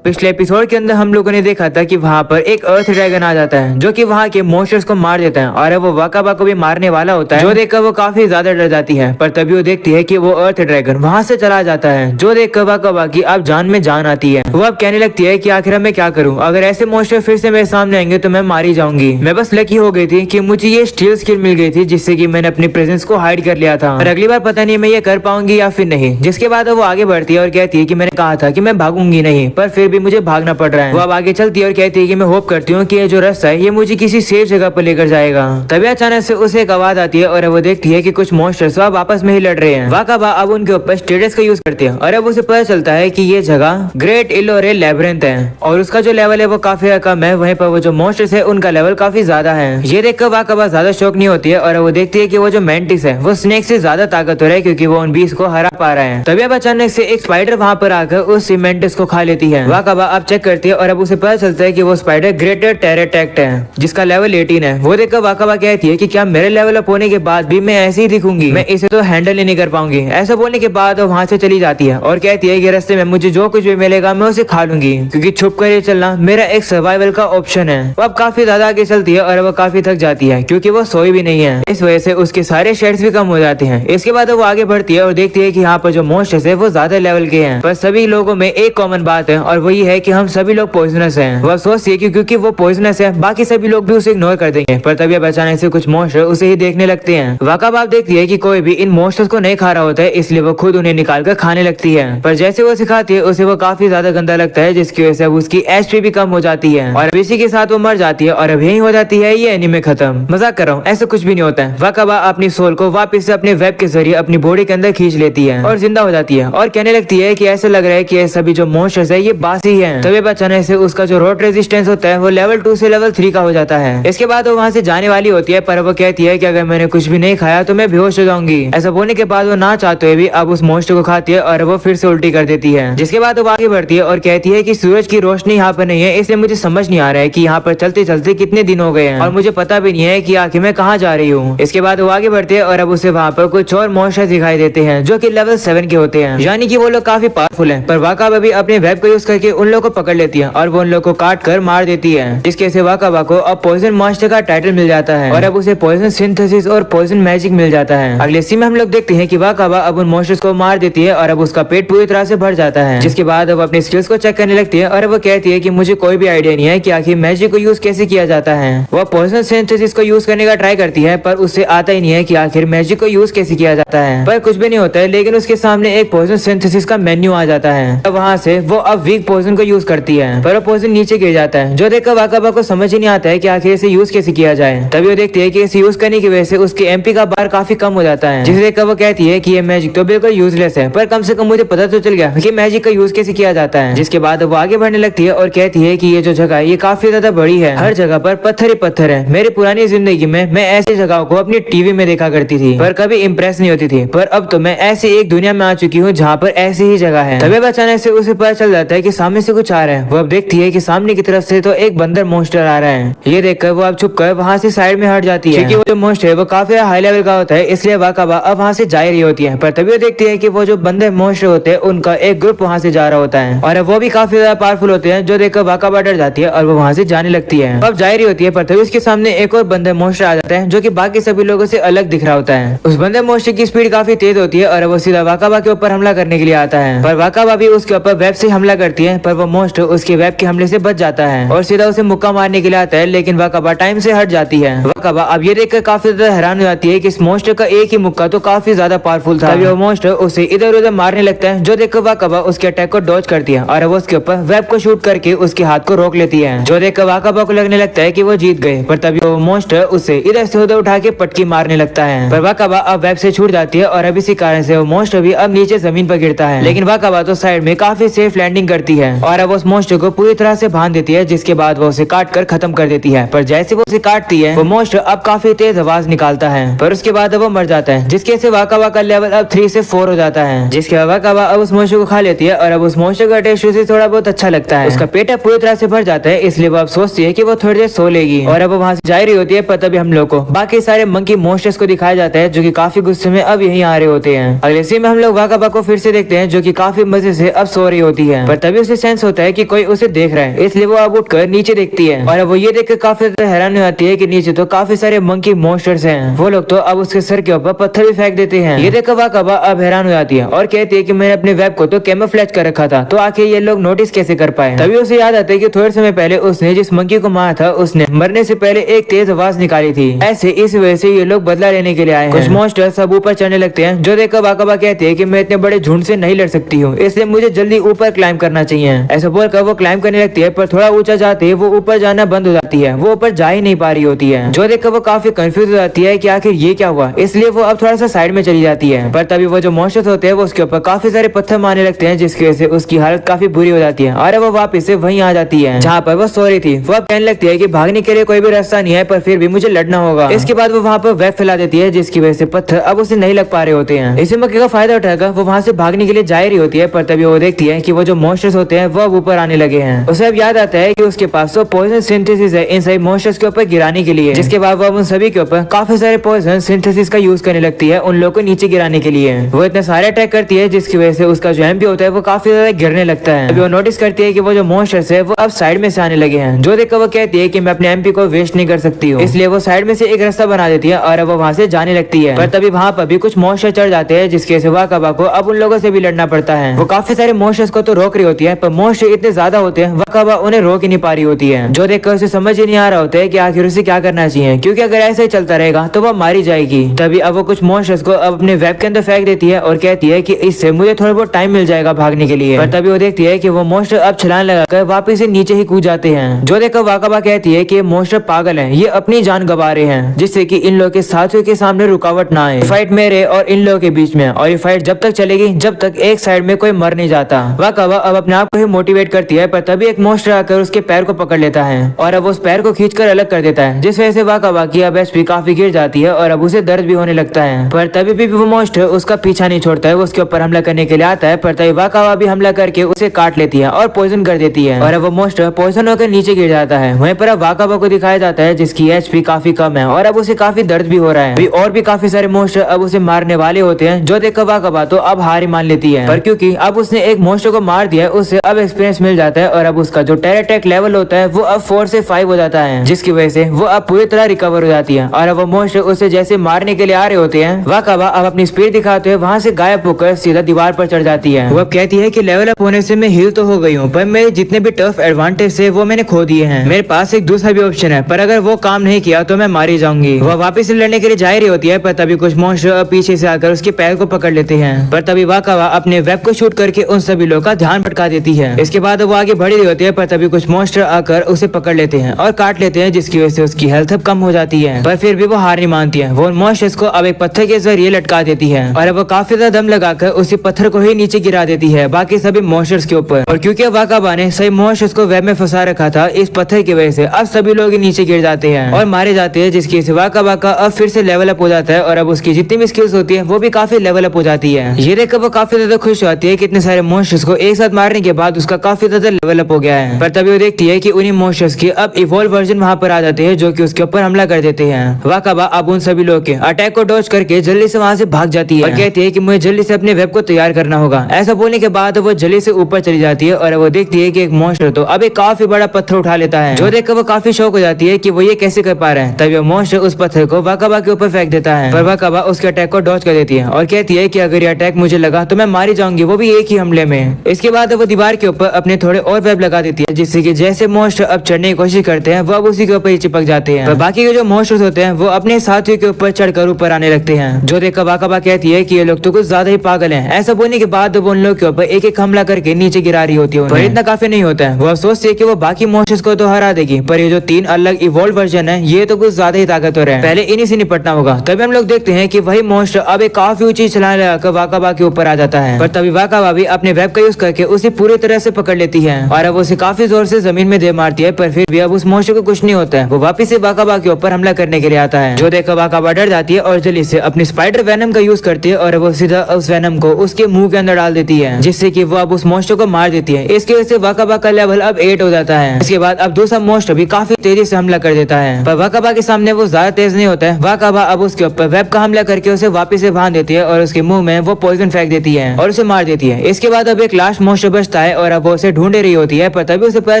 पिछले एपिसोड के अंदर हम लोगों ने देखा था कि वहाँ पर एक अर्थ ड्रैगन आ जाता है, जो कि वहाँ के मॉन्स्टर्स को मार देता है और वो वाकाबा को भी मारने वाला होता है। जो देखकर वो काफी ज्यादा डर जाती है, पर तभी वो देखती है कि वो अर्थ ड्रैगन वहाँ से चला जाता है। जो देखकर वाकाबा की अब जान में जान आती है। वो अब कहने लगती है कि आखिर मैं क्या करूँ, अगर ऐसे मॉन्स्टर फिर से मेरे सामने आएंगे तो मैं मारी जाऊंगी। मैं बस लकी हो गई थी कि मुझे ये स्टील स्किल मिल गई थी, जिससे कि मैंने अपनी प्रेजेंस को हाइड कर लिया था, और अगली बार पता नहीं मैं ये कर पाऊंगी या फिर नहीं। जिसके बाद वो आगे बढ़ती है और कहती है कि मैंने कहा था कि मैं भागूंगी नहीं, पर फिर भी मुझे भागना पड़ रहा है। वो अब आगे चलती है और कहती है कि मैं होप करती हूँ कि ये जो रास्ता है ये मुझे किसी सेफ जगह पर लेकर जाएगा। तभी अचानक से उसे एक आवाज आती है और वो देखती है कि कुछ मॉन्स्टर्स अब आपस में ही लड़ रहे हैं। वाकाबा अब उनके ऊपर स्टेटस का यूज करती है और अब उसे पता चलता है कि ये जगह ग्रेट इलोरे लैबिरिंथ है और उसका जो लेवल है वो काफी कम है, वहीं पर वो जो मॉन्स्टर्स है उनका लेवल काफी ज्यादा है। ये देखकर वाकाबा ज्यादा शौक नहीं होती है और वो देखती है कि वो जो मेंटिस है वो स्नेक से ज्यादा ताकतवर है, क्योंकि वो उन बीस को हरा पा रहा है। तभी अब अचानक से एक स्पाइडर वहाँ पर आकर उस मेंटिस को खा लेती है। वाकाबा अब चेक करती है और अब उसे पता चलता है कि वो स्पाइडर ग्रेटर टेरेटेक्ट है, जिसका लेवल 18 है। वो देखकर वाकाबा कहती है कि क्या मेरे लेवल अप होने के बाद भी मैं ऐसे ही दिखूंगी, मैं इसे तो हैंडल ही नहीं कर पाऊंगी। ऐसा बोलने के बाद वो वहाँ से चली जाती है और कहती है कि रास्ते में मुझे जो कुछ भी मिलेगा मैं उसे खा लूंगी, क्योंकि छुप कर ये चलना मेरा एक सर्वाइवल का ऑप्शन है। वो अब काफी ज्यादा आगे चलती है और वो काफी थक जाती है, क्योंकि वो सोई भी नहीं है। इस वजह से उसके सारे शेड्स भी कम हो जाते हैं। इसके बाद वो आगे बढ़ती है और देखती है कि यहाँ पर जो मॉन्स्टर्स है वो ज्यादा लेवल के हैं, पर सभी लोगों में एक कॉमन बात है और वो वो ये है कि हम सभी लोग पॉइजनस हैं। वो सोचती है कि क्योंकि वो पॉइजनस है बाकी सभी लोग भी उसे इग्नोर कर देंगे, पर तभी अब अचानक से कुछ मॉन्स्टर उसे ही देखने लगते हैं। वाकाबाब देखती है कि कोई भी इन मॉन्स्टर्स को नहीं खा रहा होता है, इसलिए वो खुद उन्हें निकाल कर खाने लगती है। पर जैसे वो सिखाती है उसे वो काफी ज्यादा गंदा लगता है, जिसकी वजह से अब उसकी एचपी भी कम हो जाती है और अब इसी के साथ वो मर जाती है और अब यही हो जाती है ये एनीमे खत्म। मजाक कर रहा हूँ, ऐसा कुछ भी नहीं होता है। वाकाबा अपनी सोल को वापस से अपने वेब के जरिए अपनी बॉडी के अंदर खींच लेती है और जिंदा हो जाती है और कहने लगती है कि ऐसा लग रहा है कि ये सभी जो मॉन्स्टर्स है ये बासी हैं। तभी अचानक से उसका जो रोट रेजिस्टेंस होता है वो लेवल 2 से लेवल 3 का हो जाता है। इसके बाद वो वहाँ से जाने वाली होती है, पर वो कहती है कि अगर मैंने कुछ भी नहीं खाया तो मैं बेहोश हो जाऊंगी। ऐसा बोलने के बाद वो ना चाहते हुए भी अब उस मॉन्स्टर को खाती है और वो फिर से उल्टी कर देती है। जिसके बाद वो आगे बढ़ती है और कहती है कि सूरज की रोशनी यहाँ पर नहीं है, इसलिए मुझे समझ नहीं आ रहा है कि यहाँ पर चलते चलते कितने दिन हो गए हैं और मुझे पता भी नहीं है कि आखिर मैं कहाँ जा रही हूँ। इसके बाद वो आगे बढ़ती है और अब उसे वहाँ पर कुछ और मॉन्स्टर दिखाई देते हैं जो कि लेवल 7 के होते हैं, यानी कि वो लोग काफी पावरफुल हैं। पर वाकाबा भी अपने वेब को यूज करके उन लोगों को पकड़ लेती है और वो उन लोगों को काट कर मार देती है, जिसके से वाकाबा को अब पॉइजन मॉन्स्टर का टाइटल मिल जाता है और अब उसे पॉइजन सिंथेसिस और पॉइजन मैजिक मिल जाता है। अगले सीन में हम लोग देखते हैं कि वाकाबा अब उन मॉन्स्टर्स को मार देती है और अब उसका पेट पूरी तरह से भर जाता है। जिसके बाद अब अपनी स्किल्स को चेक करने लगती है और वो कहती है कि मुझे कोई भी आइडिया नहीं है कि आखिर मैजिक को यूज कैसे किया जाता है। वो पॉइजन सिंथेसिस को यूज करने का ट्राई करती है पर उससे आता ही नहीं है कि आखिर मैजिक को यूज कैसे किया जाता है, पर कुछ भी नहीं होता है। लेकिन उसके सामने एक पॉइजन सिंथेसिस का मेन्यू आ जाता है। तब वहाँ से वो अब वीक पॉइजन को यूज करती है, पर वो पॉइजन नीचे गिर जाता है, जो देखकर वाकाबा को समझ ही नहीं आता है कि आखिर इसे यूज कैसे किया जाए। तभी वो देखती है कि इसे यूज करने की वजह से उसके एमपी का बार काफी कम हो जाता है, जिसे देखकर वो कहती है कि ये मैजिक तो बिल्कुल यूजलेस है, पर कम से कम मुझे पता तो चल गया कि मैजिक का यूज कैसे किया जाता है। जिसके बाद वो आगे बढ़ने लगती है और कहती है कि ये जो जगह है ये काफी ज्यादा बड़ी है, हर जगह पर पत्थर ही पत्थर है। मेरी पुरानी जिंदगी में मैं ऐसी जगहों को अपनी टीवी में देखा करती थी पर कभी इम्प्रेस नहीं होती थी, पर अब तो मैं ऐसी एक दुनिया में आ चुकी हूँ जहाँ पर ऐसी ही जगह है। तभी अचानक से उसे पता चल जाता है कि सामने से कुछ आ रहा है। वो अब देखती है कि सामने की तरफ से तो एक बंदर मॉन्स्टर आ रहा है। ये देखकर वो अब छुप कर वहाँ से साइड में हट जाती है, क्योंकि वो जो मॉन्स्टर है वो काफी हाई लेवल का होता है, इसलिए वाकाबा अब वहाँ से जा रही होती है। पर तभी वो देखती है कि वो जो बंदर मॉन्स्टर होते हैं उनका एक ग्रुप वहाँ से जा रहा होता है और वो भी काफी ज्यादा पावरफुल होते हैं, जो देखकर वाकाबा डर जाती है और वो वहाँ से जाने लगती है। अब जा रही होती है पर तभी उसके सामने एक और बंदर मॉन्स्टर आ जाता है जो कि बाकी सभी लोगों से अलग दिख रहा होता है। उस बंदर मॉन्स्टर की स्पीड काफी तेज होती है और वो सीधा वाकाबा के ऊपर हमला करने के लिए आता है, पर वाकाबा भी उसके ऊपर वेब से हमला करती है, पर वो मॉन्स्टर उसके वेब के हमले से बच जाता है और सीधा उसे मुक्का मारने के लिए आता है, लेकिन वाकाबा टाइम से हट जाती है। वाकाबा अब ये देखकर काफी ज्यादा हैरान हो जाती है कि इस मॉन्स्टर का एक ही मुक्का तो काफी ज्यादा पावरफुल था। तभी वो मॉन्स्टर उसे इधर उधर मारने लगता है, जो देखकर वाकाबा उसके अटैक को डॉज करती है और वो उसके ऊपर वेब को शूट करके उसके हाथ को रोक लेती है, जो देखकर वाकाबा को लगने लगता है कि वो जीत गए। पर तभी वो मॉन्स्टर उसे इधर से उधर उठा के पटकी मारने लगता है, पर वाकाबा अब वेब से छूट जाती है और अब इसी कारण से वो मॉन्स्टर भी अब नीचे जमीन पर गिरता है। लेकिन वाकाबा तो साइड में काफी सेफ लैंडिंग करती है और अब उस मॉन्स्टर को पूरी तरह से बांध देती है, जिसके बाद वो उसे काट कर खत्म कर देती है। पर जैसे वो उसे काटती है वो मॉन्स्टर अब काफी तेज आवाज निकालता है, पर उसके बाद वो मर जाता है, जिसके से वाकाबा का लेवल अब 3 से 4 हो जाता है। जिसके बाद वाकाबा अब उस मॉन्स्टर को खा लेती है और अब उस मॉन्स्टर का टेस्ट उसे थोड़ा बहुत अच्छा लगता है। उसका पेट पूरी तरह से भर जाता है, इसलिए वो अब सोचती है कि वो थोड़ी देर सो लेगी और अब वो वहाँ से जा रही होती है। पर तभी हम लोग को बाकी सारे मंकी मॉन्स्टर्स को दिखाया जाता है, जो कि काफी गुस्से में अब यहीं आ रहे होते हैं। अगले सीन में हम लोग वाकाबा को फिर से देखते हैं, जो कि काफी मजे से अब सो रही होती है, पर तभी उसे सेंस होता है कि कोई उसे देख रहा है, इसलिए वो अब उठकर नीचे देखती है और वो ये देखकर काफी हैरान हो जाती है कि नीचे तो काफी सारे मंकी मॉन्स्टर्स हैं। वो लोग तो अब उसके सर के ऊपर पत्थर भी फेंक देते हैं। ये देखकर वाकाबा अब हैरान हो जाती है और कहती है कि मैंने अपने वेब को तो कैमोफ्लेज कर रखा था, तो आखिर ये लोग नोटिस कैसे कर पाए। तभी उसे याद आता है कि थोड़े समय पहले उसने जिस मंकी को मारा था उसने मरने से पहले एक तेज आवाज निकाली थी। ऐसे इस वजह से ये लोग बदला लेने के लिए आए हैं। कुछ मॉन्स्टर सब ऊपर चढ़ने लगते हैं, जो देखकर वाकाबा कहती है कि मैं इतने बड़े झुंड से नहीं लड़ सकती हूँ, इसलिए मुझे जल्दी ऊपर क्लाइम करना चाहिए। ऐसा बोलकर वो क्लाइम करने लगती है, पर थोड़ा ऊंचा जाते ही वो ऊपर जाना बंद हो जाती है, वो ऊपर जा ही नहीं पा रही होती है, जो देखकर वो काफी कंफ्यूज हो जाती है कि आखिर ये क्या हुआ, इसलिए वो अब थोड़ा सा साइड में चली जाती है। पर तभी वो जो मॉन्स्टर्स होते हैं वो उसके ऊपर काफी सारे पत्थर मारने लगते हैं, जिसकी वजह से उसकी हालत काफी बुरी हो जाती है और वो वापस से वहीं आ जाती है जहाँ पर वो सो रही थी। वो अब कहने लगती है कि भागने के लिए कोई भी रास्ता नहीं है, पर फिर भी मुझे लड़ना होगा। इसके बाद वो वहाँ पर वेब फैला देती है, जिसकी वजह से पत्थर अब उसे नहीं लग पा रहे होते हैं। इसी मौके का फायदा उठाकर वो वहाँ से भागने के लिए जा रही होती है, पर तभी वो देखती है कि वो जो मॉन्स्टर्स होते हैं वो अब ऊपर आने लगे हैं। उसे अब याद आता है कि उसके पास तो पॉइजन सिंथेसिस है इन सभी मॉन्स्टर्स के ऊपर गिराने के लिए, जिसके बाद वो उन सभी के ऊपर काफी सारे पॉइजन सिंथेसिस का यूज करने लगती है उन लोगों को नीचे गिराने के लिए। वो इतने सारे अटैक करती है, जिसकी वजह से उसका जो एमपी होता है वो काफी ज्यादा गिरने लगता है। अभी वो नोटिस करती है कि वो जो मॉन्स्टर्स है वो अब साइड में से आने लगे हैं, जो देखकर वो कहती है कि मैं अपने एमपी को वेस्ट नहीं कर सकती हूँ, इसलिए वो साइड में से एक रास्ता बना देती है और वो वहाँ से जाने लगती है। पर तभी वहाँ पर भी कुछ मॉन्स्टर चढ़ जाते हैं, जिसके से वाकाबा को अब उन लोगों से भी लड़ना पड़ता है। वो काफी सारे मॉन्स्टर्स को तो रोक रही होती है, पर मोस्ट इतने ज्यादा होते हैं वाकाबा उन्हें रोक ही नहीं पा रही होती है, जो देखकर उसे समझ ही नहीं आ रहा होता है कि आखिर उसे क्या करना चाहिए, क्योंकि अगर ऐसे ही चलता रहेगा तो वह मारी जाएगी। तभी अब वो कुछ मोस्टर्स को अब अपने वेब के अंदर फेंक देती है और कहती है कि इससे मुझे थोड़ा बहुत टाइम मिल जाएगा भागने के लिए। पर तभी वो देखती है कि वो मोस्टर अब छलांग लगाकर वापस से नीचे ही कूद जाते हैं, जो देखकर वाकाबा कहती है कि ये मोस्टर पागल है, ये अपनी जान गंवा रहे हैं जिससे कि इन लोगों के साथियों के सामने रुकावट ना आए फाइट मेरे और इन लोगों के बीच में, और ये फाइट जब तक चलेगी जब तक एक साइड में कोई मर नहीं जाता। वाकाबा अब अपने आप को ही मोटिवेट करती है, पर तभी एक मोस्टर आकर उसके पैर को पकड़ लेता है और अब उस पैर को खींचकर अलग कर देता है, जिस वजह से वाकाबा की अब एचपी काफी गिर जाती है और अब उसे दर्द भी होने लगता है। पर तभी भी वो मोस्टर उसका पीछा नहीं छोड़ता है, वो उसके ऊपर हमला करने के लिए आता है, पर तभी वाकाबा भी हमला करके उसे काट लेती है और पॉइजन कर देती है और अब वो मोस्टर पॉइजन होकर नीचे गिर जाता है। वहीं पर अब वाकाबा को दिखाया जाता है जिसकी एचपी काफी कम है और अब उसे काफी दर्द भी हो रहा है। और भी काफी सारे मोस्टर अब उसे मारने वाले होते हैं, जो देखकर वाकाबा तो अब हार ही मान लेती है, पर क्योंकि अब उसने एक मोस्टर को मार दिया है उसे अब एक्सपीरियंस मिल जाता है और अब उसका जो टेरर अटैक लेवल होता है वो अब 4 से 5 हो जाता है, जिसकी वजह से वो अब पूरी तरह रिकवर हो जाती है। और अब वो मोस्टर उसे जैसे मारने के लिए आ रहे होते हैं, वाकाबा अब अपनी स्पीड दिखाते हुए वहाँ से गायब होकर सीधा दीवार पर चढ़ जाती है। वो अब कहती है कि लेवल अप होने से मैं हील तो हो गई हूँ, पर मेरे जितने भी टफ एडवांटेज है वो मैंने खो दिए हैं। मेरे पास एक दूसरा भी ऑप्शन है, पर अगर वो काम नहीं किया तो मैं मारी जाऊंगी। वह वापस से लड़ने के लिए जा रही होती है, पर तभी कुछ मोस्टर पीछे से आकर उसके पैर को पकड़ लेते हैं, पर तभी वाकाबा अपने वेब को शूट करके उन सभी लोगों का ध्यान भटका देती है। इसके बाद वो आगे बढ़ रही होती है, पर तभी कुछ मोस्टर आकर उसे पकड़ लेते हैं और काट लेते हैं, जिसकी वजह से उसकी हेल्थ अब कम हो जाती है, पर फिर भी वो हार नहीं मानती है। वो मोस्टर्स को अब एक पत्थर के जरिए लटका देती है और अब वो काफी ज्यादा दम लगाकर उसी पत्थर को ही नीचे गिरा देती है बाकी सभी मोस्टर्स के ऊपर। और क्योंकि वाकाबा ने सही मोस्टर्स को वेब में फंसा रखा था, इस पत्थर की वजह से अब सभी लोग नीचे गिर जाते हैं और मारे जाते हैं, जिसकी वजह से वाकाबा का अब फिर से लेवल अप हो जाता है और अब उसकी जितनी भी स्किल्स होती है वो भी काफी लेवल अप हो जाती है। ये देखकर वो काफी ज्यादा खुश होती है कि इतने सारे मोस्टर्स को एक साथ मारने के बाद उसका काफी ज्यादा लेवल अप हो गया है। पर तभी वो देखती है कि उन्हीं मोस्टर्स की अब इवॉल्व वर्जन वहाँ पर आ जाते हैं, जो कि उसके ऊपर हमला कर देते हैं। वाकाबा अब उन सभी लोग के अटैक को डॉज करके जल्दी से वहाँ से भाग जाती है और कहती है कि मुझे जल्दी से अपने वेब को तैयार करना होगा। ऐसा बोलने के बाद वो जल्दी से ऊपर चली जाती है और वो देखती है कि एक मोस्टर तो अब एक काफी बड़ा पत्थर उठा लेता है, जो देखकर वो काफी शौक हो जाती है कि वो ये कैसे कर पा रहे हैं। तभी वो मोस्टर उस पत्थर को वाकाबा के ऊपर फेंक देता है, पर वाकाबा उसके अटैक को डॉज कर देती है और कहती है कि अगर ये अटैक मुझे लगा तो मैं मारी जाऊंगी, वो भी एक ही हमले में। इसके बाद वो दीवार के ऊपर अपने थोड़े और वेब लगा देती है, जिससे कि जैसे मोस्टर अब चढ़ने की कोशिश करते हैं वो अब उसी के ऊपर ही चिपक जाते हैं। पर बाकी के जो मोस्टर्स होते हैं वो अपने साथियों के ऊपर चढ़कर ऊपर आने लगते हैं, जो देखकर वाकाबा कहती है कि ये लोग तो कुछ ज्यादा ही पागल हैं। ऐसा बोलने के बाद वो उन लोग के ऊपर एक एक हमला करके नीचे गिरा रही होती है, पर इतना काफी नहीं होता है। वो सोचती है कि वो बाकी मोस्टर्स को तो हरा देगी, पर ये जो 3 अलग इवॉल्व वर्जन है ये तो कुछ ज्यादा ही ताकतवर है, पहले इन्हीं से निपटना होगा। तभी हम लोग देखते हैं कि वही मोस्टर अब एक काफी ऊंची छलांग लगाकर वाकाबा के ऊपर आ जाता है, पर तभी वाकाबा भी अपने वेब का यूज करके उसे पूरी तरह से पकड़ लेती है और अब उसे काफी जोर से जमीन में दे मारती है, पर फिर भी अब उस मोस्टर को कुछ नहीं होता है। वो वापिस से वाकाबा के ऊपर हमला करने के लिए आता है, जो देखकर वाकाबा डर जाती है और जल्दी से अपनी स्पाइडर वेनम का यूज करती है और वो सीधा उस वेनम को उसके मुंह के अंदर डाल देती है, जिससे कि वो अब उस मोस्टर को मार देती है। इसकी वजह से वाकाबा का लेवल अब 8 हो जाता है। इसके बाद अब दूसरा मोस्टर भी काफी तेजी से हमला कर देता है, पर वाकाबा के सामने वो ज्यादा तेज नहीं होता है। वाकाबा अब उसके ऊपर वेब का हमला करके उसे वापिस से बांध देती है और उसके मुंह में वो पॉइजन फेंक देती है और उसे मार देती है। इसके बाद अब एक लास्ट मोस्टर बचता है और अब वो उसे ढूंढ रही होती है, पर तभी उसे पता